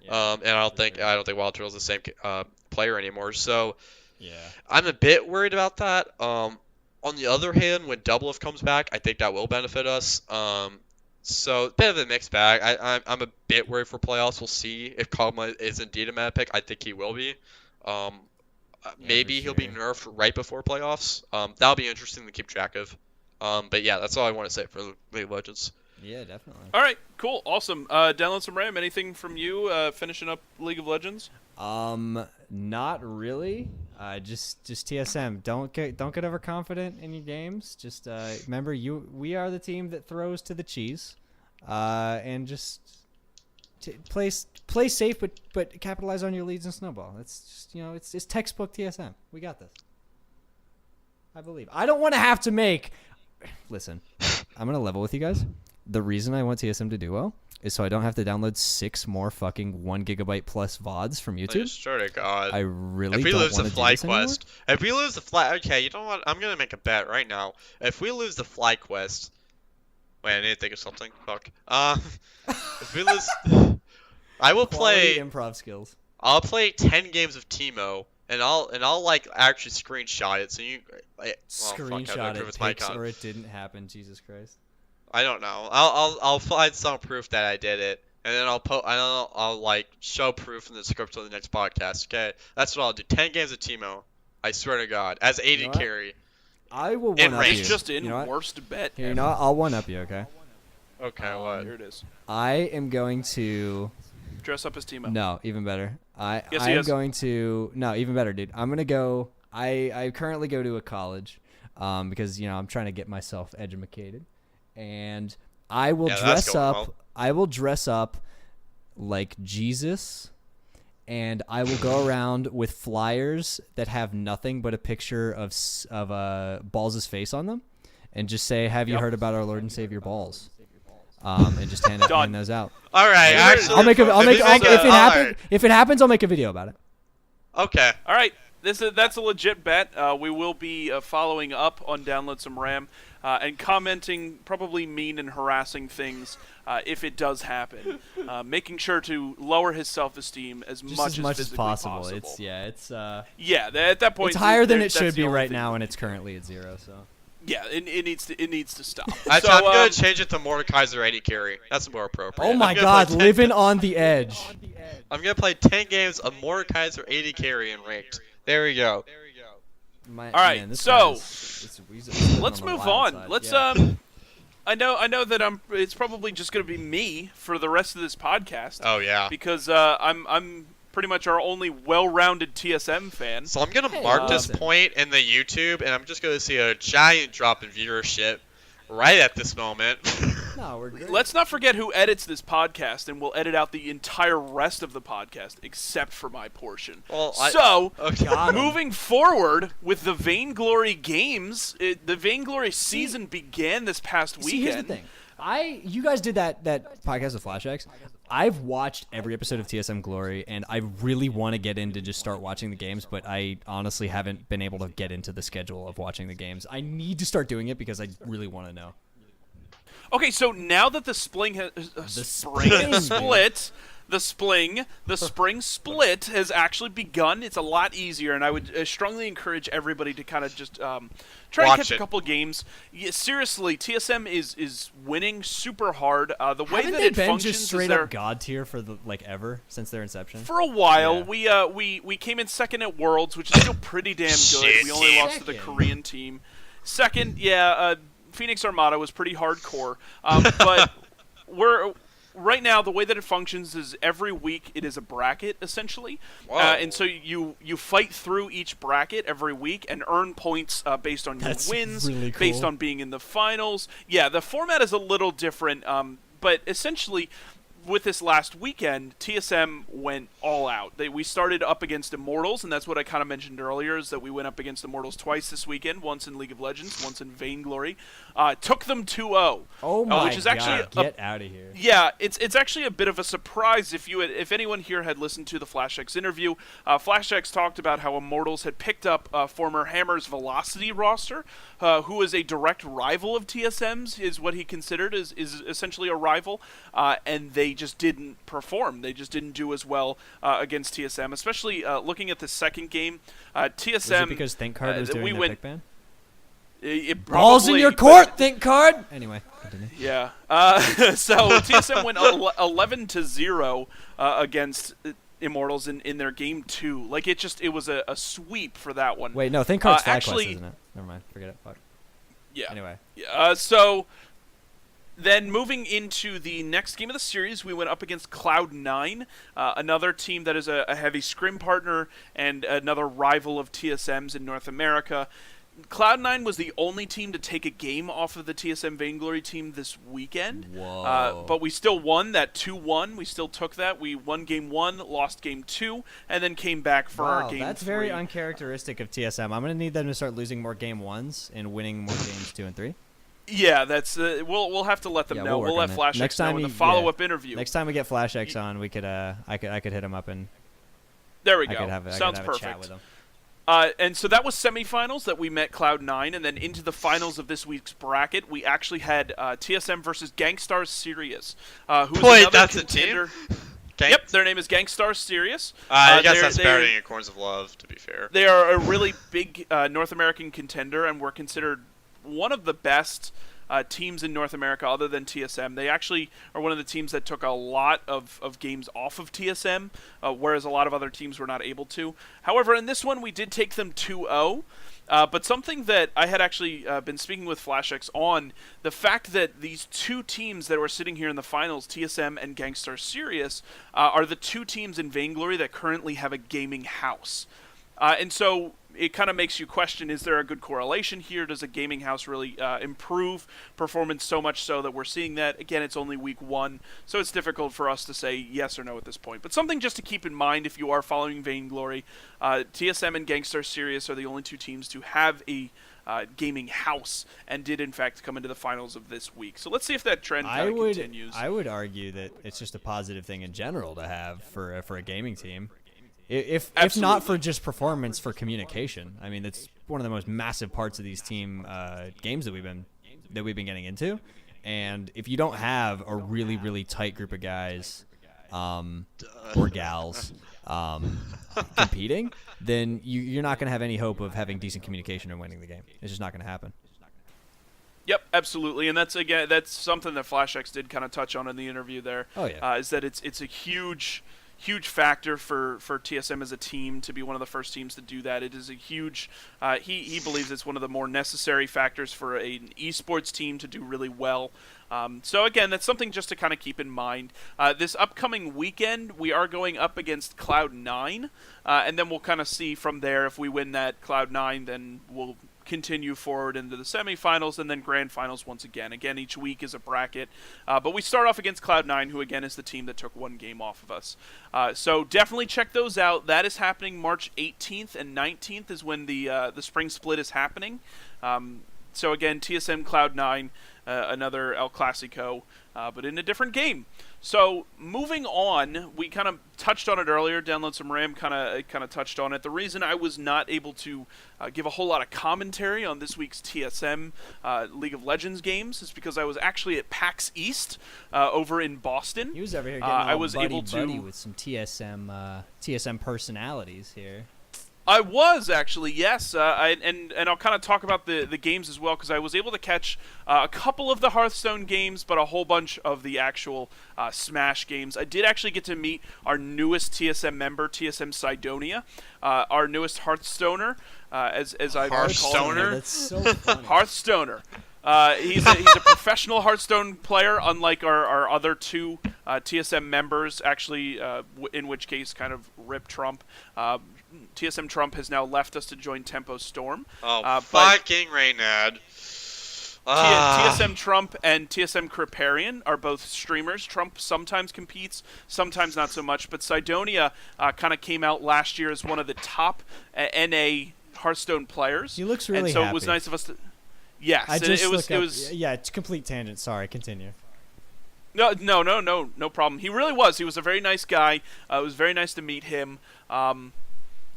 And I don't think Wild Turtle's the same player anymore. So I'm a bit worried about that. On the other hand, when Double Lift comes back, I think that will benefit us. So a bit of a mixed bag. I'm a bit worried for playoffs. We'll see if Kog'Maw is indeed a meta pick. I think he will be. Maybe he'll be nerfed right before playoffs. That'll be interesting to keep track of. But yeah, that's all I want to say for League of Legends. Yeah, definitely. All right, cool, awesome. Download some RAM. Anything from you finishing up League of Legends? Not really. Just TSM. Don't get overconfident in your games. Just remember, we are the team that throws to the cheese, and just play safe, but capitalize on your leads and snowball. That's just it's textbook TSM. We got this. I believe. I don't want to have to make. Listen, I'm gonna level with you guys. The reason I want TSM to do well is so I don't have to download 6 more fucking 1 GB plus VODs from YouTube. Sure to God. I really if we don't lose the want to fly do this anymore. quest, if we lose the fly, okay, you know what? I'm gonna make a bet right now. If we lose the fly quest, wait, I need to think of something. Fuck. If we lose, I will Quality play. improv skills. I'll play 10 games of Teemo, and I'll like actually screenshot it. So you Screenshot it, takes, or it didn't happen. Jesus Christ. I don't know. I'll find some proof that I did it. and then I'll like show proof in the script on the next podcast. Okay, that's what I'll do. 10 games of Teemo. I swear to God, as AD You know what? carry. I will In one up range. you. Just in You know what? worst bet. Here, you ever. know what? I'll one up you. Okay. Okay, what? Here it is. I am going to. Dress up as Teemo. No, even better. Yes, I he am is. going to. No, even better, dude. I'm gonna go. I currently go to a college, because I'm trying to get myself educated, and I will Yeah, that's dress going up. well. I will dress up like Jesus, and I will go around with flyers that have nothing but a picture of Balls' face on them, and just say, "Have you Yep. heard about our Lord and Savior Balls?" And just hand Done. those out. All right, I'll actually, I'll make a. I'll if make. you I'll, make a- if it all happens, right. if it happens, I'll make a video about it. Okay. All right, that's a legit bet. We will be following up on Download Some RAM and commenting probably mean and harassing things if it does happen. Making sure to lower his self-esteem as Just much as much as physically possible. It's yeah. At that point, it's higher than that's it should the be only right thing- now, and it's currently at 0. So Yeah, it needs to stop. Actually, So, I'm gonna change it to Mordekaiser AD carry. That's more appropriate. oh my I'm gonna God, play 10 living on the edge. I'm gonna play 10 games of Mordekaiser AD carry in ranked. There we go. All right, so, let's move on. Let's I know that it's probably just going to be me for the rest of this podcast Oh yeah. because I'm pretty much our only well-rounded TSM fan. So I'm gonna mark this listen. point in the YouTube, and I'm just gonna see a giant drop in viewership right at this moment. No, we're good. Let's not forget who edits this podcast, and we'll edit out the entire rest of the podcast except for my portion. Well, okay. Got 'em. Moving forward with the Vainglory games, the Vainglory season began this past weekend. See, here's the thing. You guys did that podcast with Flash X. I've watched every episode of TSM Glory, and I really want to get in to just start watching the games, but I honestly haven't been able to get into the schedule of watching the games. I need to start doing it because I really want to know. Okay, so now that the spring split has actually begun, it's a lot easier, and I would strongly encourage everybody to kind of just try to Watch catch a it. couple games. Yeah, seriously, TSM is winning super hard. The way Haven't that they it been functions just is straight they're up god tier for ever since their inception? for a while. Yeah. We came in second at Worlds, which is still pretty damn good. Shit, We only yeah. lost to the Second. Korean team. Second, Phoenix Armada was pretty hardcore, but we're right now the way that it functions is every week it is a bracket essentially, Whoa. and so you fight through each bracket every week and earn points based on your That's wins, really based cool. on being in the finals. Yeah, the format is a little different, but essentially. With this last weekend, TSM went all out. We started up against Immortals, and that's what I kind of mentioned earlier, is that we went up against Immortals twice this weekend, once in League of Legends, once in Vainglory. Took them 2-0. Oh my which is actually God, get out of here. Yeah, it's actually a bit of a surprise if anyone here had listened to the FlashX interview. FlashX talked about how Immortals had picked up former Hammer's Velocity roster, who is a direct rival of TSM's, is what he considered is essentially a rival, and they just didn't perform. They just didn't do as well against TSM, especially looking at the second game. TSM. Was it because Think Card was doing we their went. pick ban? Balls Balls in your court, Think Card! Anyway, continue. Yeah. So TSM went 11-0 against Immortals in their game 2. Like it was a sweep for that one. Wait, no, Think Card's Flag actually- Quest, isn't it? Never mind, forget it. Fuck. Yeah. Anyway. So then moving into the next game of the series, we went up against Cloud9, another team that is a heavy scrim partner and another rival of TSM's in North America. Cloud9 was the only team to take a game off of the TSM Vainglory team this weekend. Whoa. But we still won that 2-1. We still took that. We won game 1, lost game 2, and then came back for our game that's 3. very uncharacteristic of TSM. I'm going to need them to start losing more game 1s and winning more games 2 and 3. Yeah, that's we'll have to let them Yeah, know. we'll We'll work let on it. Flash Next X know time in the he- yeah. follow-up interview. Next time we get Flash X on, we could I could hit him up and There we I go. could have, Sounds a perfect. chat with him. And so that was semifinals that we met Cloud9, and then into the finals of this week's bracket, we actually had TSM versus Gangstar Sirius. Who's Wait, another that's a contender. Gang- Yep, their name is Gangstar Sirius. I guess they're- that's they're- better than Corns of Love, to be fair. They are a really big North American contender, and were considered one of the best teams in North America other than TSM. They actually are one of the teams that took a lot of games off of TSM, whereas a lot of other teams were not able to. However, in this one, we did take them 2-0. But something that I had actually been speaking with FlashX on, the fact that these two teams that were sitting here in the finals, TSM and Gangstar Sirius, are the two teams in Vainglory that currently have a gaming house. And so it kind of makes you question, is there a good correlation here? Does a gaming house really improve performance so much so that we're seeing that? Again, it's only week 1, so it's difficult for us to say yes or no at this point. But something just to keep in mind if you are following Vainglory, TSM and Gangstar Sirius are the only two teams to have a gaming house and did in fact come into the finals of this week. So let's see if that trend kind of continues. I would argue that it's just a positive thing in general to have for a gaming team. If not for just performance, for communication. I mean, that's one of the most massive parts of these team games that we've been getting into. And if you don't have a really, really tight group of guys or gals competing, then you're not going to have any hope of having decent communication and winning the game. It's just not going to happen. Yep, absolutely, and that's something that FlashX did kind of touch on in the interview there. Oh yeah, is that it's a huge factor for TSM as a team to be one of the first teams to do that. It is a huge. He believes it's one of the more necessary factors for an esports team to do really well. So again, that's something just to kind of keep in mind. This upcoming weekend, we are going up against Cloud9, and then we'll kind of see from there if we win that Cloud9, then we'll continue forward into the semifinals and then grand finals once again. Again, each week is a bracket, but we start off against Cloud9, who again is the team that took one game off of us. So definitely check those out. That is happening March 18th and 19th is when the spring split is happening. So again, TSM Cloud9, another El Clasico, but in a different game. So moving on, we kind of touched on it earlier. Download Some RAM kind of touched on it. The reason I was not able to give a whole lot of commentary on this week's TSM League of Legends games is because I was actually at PAX East over in Boston. He was over here getting all buddy to with some TSM personalities here. I was actually, yes, and I'll kind of talk about the games as well, because I was able to catch a couple of the Hearthstone games, but a whole bunch of the actual Smash games. I did actually get to meet our newest TSM member, TSM Sidonia, our newest Hearthstoner, as I've called him. That's so funny. Hearthstoner. He's a professional Hearthstone player, unlike our other two TSM members, actually, in which case kind of Rip Trump. TSM Trump has now left us to join Tempo Storm. Fucking Reynad. TSM Trump and TSM Kriparian are both streamers. Trump sometimes competes, sometimes not so much, but Sidonia kind of came out last year as one of the top NA Hearthstone players. He looks really and so happy. It was nice of us to... Yes, it was. Yeah, it's a complete tangent. Sorry, continue. No problem. He really was. He was a very nice guy. It was very nice to meet him.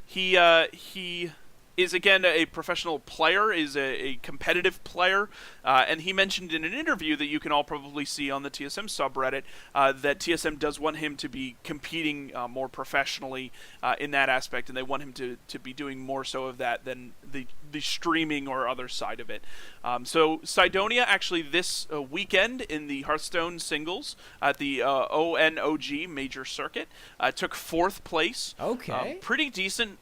He is, again, a professional player, is a competitive player, and he mentioned in an interview that you can all probably see on the TSM subreddit that TSM does want him to be competing more professionally in that aspect, and they want him to be doing more so of that than the streaming or other side of it. So Sidonia actually this weekend in the Hearthstone singles at the ONOG major circuit took 4th place. Okay. Pretty decent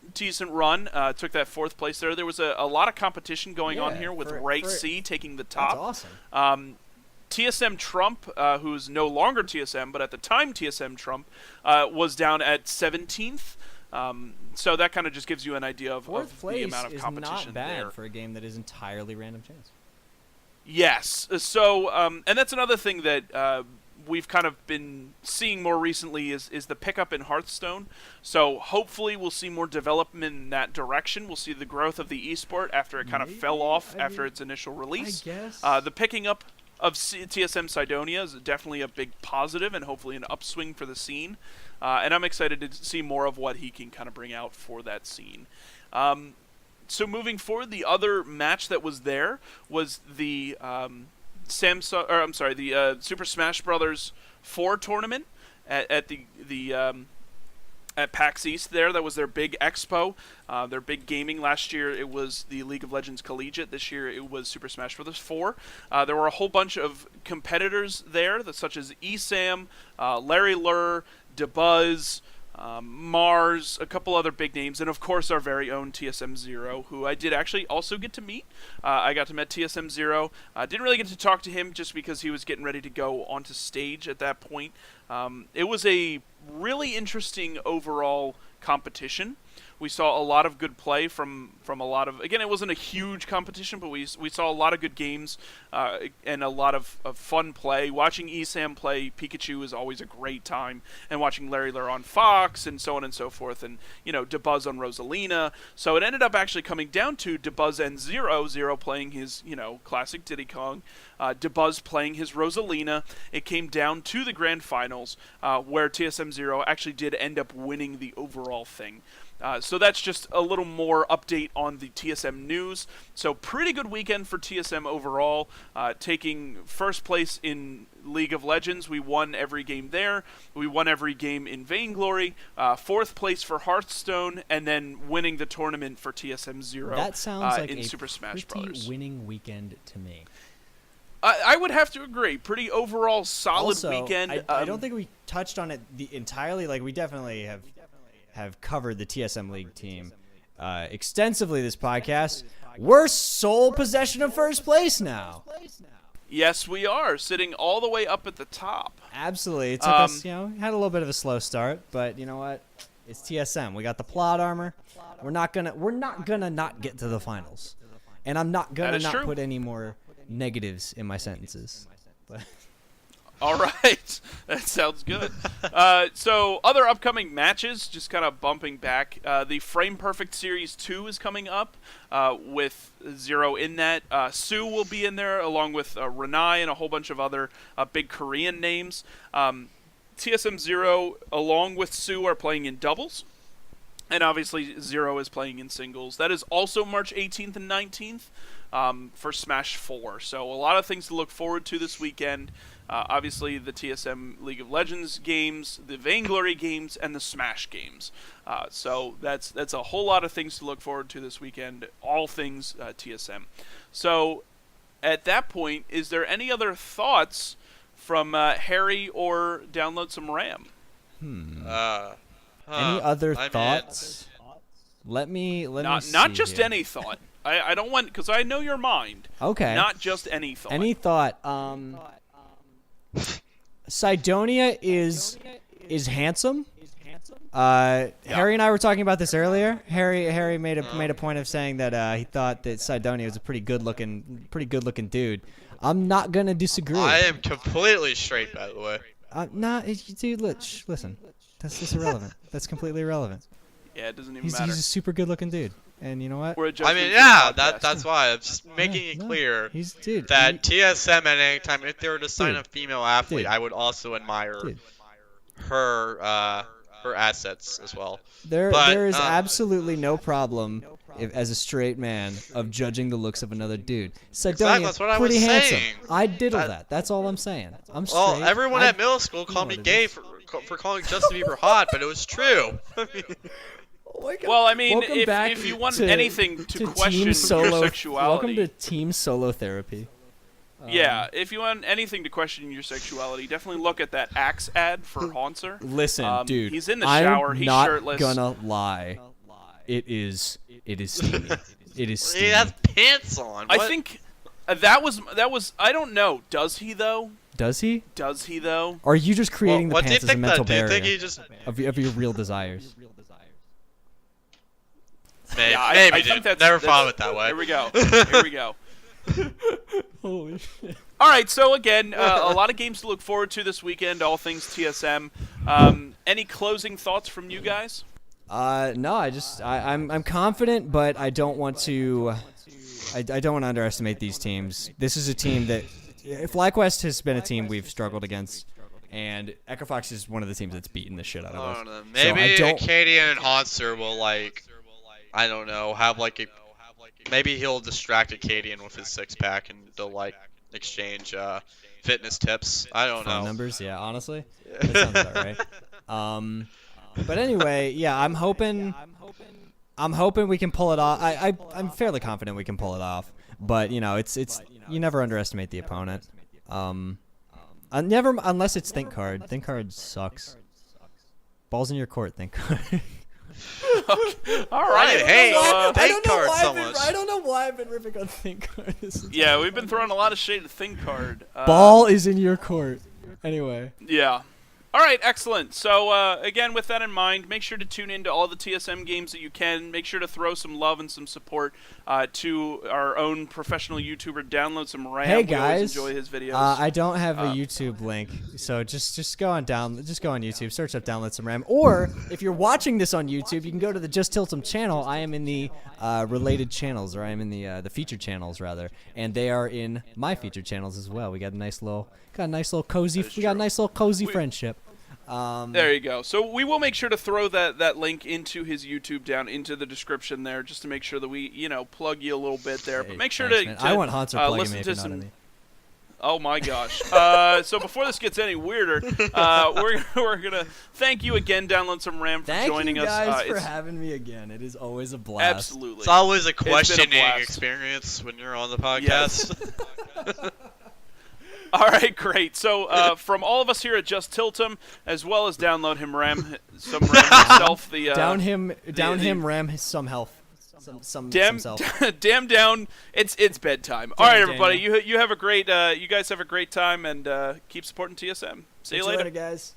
run. Took that 4th place there. There was a lot of competition going on here with Ray C taking the top. That's awesome. TSM Trump, who's no longer TSM, but at the time TSM Trump, was down at 17th. So that kind of just gives you an idea of the amount of competition there. 4th place is not bad for a game that is entirely random chance. Yes. So, and that's another thing that we've kind of been seeing more recently is the pickup in Hearthstone. So hopefully we'll see more development in that direction. We'll see the growth of the esport after it kind of fell off after its initial release. I guess. The picking up of TSM Sidonia is definitely a big positive and hopefully an upswing for the scene. And I'm excited to see more of what he can kind of bring out for that scene. So moving forward, the other match that was there was the Super Smash Bros. 4 tournament at the at PAX East there. That was their big expo, their big gaming. Last year it was the League of Legends Collegiate. This year it was Super Smash Bros. 4. There were a whole bunch of competitors there, such as ESAM, Larry Lurr, DeBuzz, Mars, a couple other big names, and of course our very own TSM Zero, who I did actually also get to meet. I got to meet TSM Zero. I didn't really get to talk to him just because he was getting ready to go onto stage at that point. It was a really interesting overall competition. We saw a lot of good play from a lot of... Again, it wasn't a huge competition, but we saw a lot of good games and a lot of fun play. Watching ESAM play Pikachu is always a great time, and watching Larry Lurr on Fox and so on and so forth, and, DeBuzz on Rosalina. So it ended up actually coming down to DeBuzz and Zero playing his, classic Diddy Kong, DeBuzz playing his Rosalina. It came down to the grand finals, where TSM Zero actually did end up winning the overall thing. So that's just a little more update on the TSM news. So pretty good weekend for TSM overall, taking first place in League of Legends. We won every game there. We won every game in Vainglory. Fourth place for Hearthstone, and then winning the tournament for TSM Zero. That sounds like in a Super Smash pretty Bros. winning weekend to me. I would have to agree. Pretty overall solid Also, weekend. I don't think we touched on it entirely. Like, we definitely have covered the TSM League team extensively this podcast. We're sole possession of first place now. Yes, we are, sitting all the way up at the top. Absolutely. It took us, had a little bit of a slow start, but you know what? It's TSM. We got the plot armor. We're not gonna not get to the finals. And I'm not gonna not put any more negatives in my sentences. But all right, that sounds good. So other upcoming matches, just kind of bumping back. The Frame Perfect Series 2 is coming up with Zero in that. Sue will be in there along with Renai and a whole bunch of other big Korean names. TSM Zero along with Sue are playing in doubles. And obviously Zero is playing in singles. That is also March 18th and 19th for Smash 4. So a lot of things to look forward to this weekend. Obviously, the TSM League of Legends games, the Vainglory games, and the Smash games. So that's a whole lot of things to look forward to this weekend. All things TSM. So at that point, is there any other thoughts from Harry or Download Some RAM? Any other thoughts? Let me see Not just here. any thought. I don't want, because I know your mind. Okay. Not just any thought. Any thought? Sidonia is handsome. Harry and I were talking about this earlier. Harry made a point of saying that he thought that Sidonia was a pretty good looking dude. I'm not gonna disagree. I am completely straight, by the way. Dude, listen. That's just irrelevant. That's completely irrelevant. Yeah, it doesn't even He's matter. a super good looking dude. And you know what? We're I adjusting mean, to yeah, the podcast. that's why I'm just making it clear that TSM at any time, if they were to sign a female athlete, I would also admire her assets as well. There is absolutely no problem, as a straight man, of judging the looks of another dude. Sidonia, that's what I pretty was handsome. saying. I diddle that. That's all I'm saying. I'm straight. Well, everyone at middle school called me gay for calling Justin Bieber hot, but it was true. Oh my God. Well, I mean, Welcome back if you want to- anything to question Team Solo, your sexuality, welcome to Team Solo Therapy. yeah, if you want anything to question your sexuality, definitely look at that Axe ad for Haunser. Listen, dude. He's in the shower. I'm He's not shirtless. gonna lie. It is steamy. It is steamy. He has pants on. I What? think that was. I don't know. Does he though? Does he? Does he though? Or are you just creating the What do you pants as a think? mental Do you barrier think he just of your real desires? maybe? Yeah, I Maybe, think dude. that's Never that's- thought of it that way. Here we go. Here we go. Holy shit. All right, so again, a lot of games to look forward to this weekend. All things TSM. Any closing thoughts from you guys? No, I'm confident, but I don't want to. I don't want to underestimate these teams. This is a team that, FlyQuest has been a team we've struggled against, and Echo Fox is one of the teams that's beaten the shit out of I us. don't know. So Maybe I don't- Acadian and Haunser will I don't know, have maybe he'll distract Acadian with his six pack and they'll exchange fitness tips. I don't Phone know. numbers, yeah. Honestly, that sounds about right. But anyway, yeah, I'm hoping we can pull it off. I'm fairly confident we can pull it off. But it's you never underestimate the opponent. Never unless it's think card. Think card sucks. Balls in your court. Think card. All right. Hey, I think card so much. I don't know why I've been ripping on think card. Yeah, we've been throwing a lot of shade at think card. Ball is in your court. Anyway. Yeah. All right, excellent. So, again, with that in mind, make sure to tune into all the TSM games that you can. Make sure to throw some love and some support to our own professional YouTuber. Download some RAM. Hey We always guys, enjoy his videos. I don't have a YouTube link, so just go on YouTube, search up Download Some RAM, or if you're watching this on YouTube, you can go to the Just Tiltum channel. I am in the related channels, or I am in the featured channels rather, and they are in my featured channels as well. We got a nice little cozy friendship. There you go. So we will make sure to throw that link into his YouTube down into the description there, just to make sure that we plug you a little bit there. But make sure Thanks, to I want Hunter plugging listen me if to you're not some. in me. Oh my gosh! So before this gets any weirder, we're gonna thank you again, Download Some RAM, for joining us. Thank you guys for having me again. It is always a blast. Absolutely. It's always a been a questioning blast. experience when you're on the podcast. Yes. All right, great. So from all of us here at Just Tiltum, as well as Download Him RAM, some RAM himself, down him ram some health. Some self. Damn down. It's bedtime. All right, everybody. You have a great. You guys have a great time, and keep supporting TSM. See you later, guys.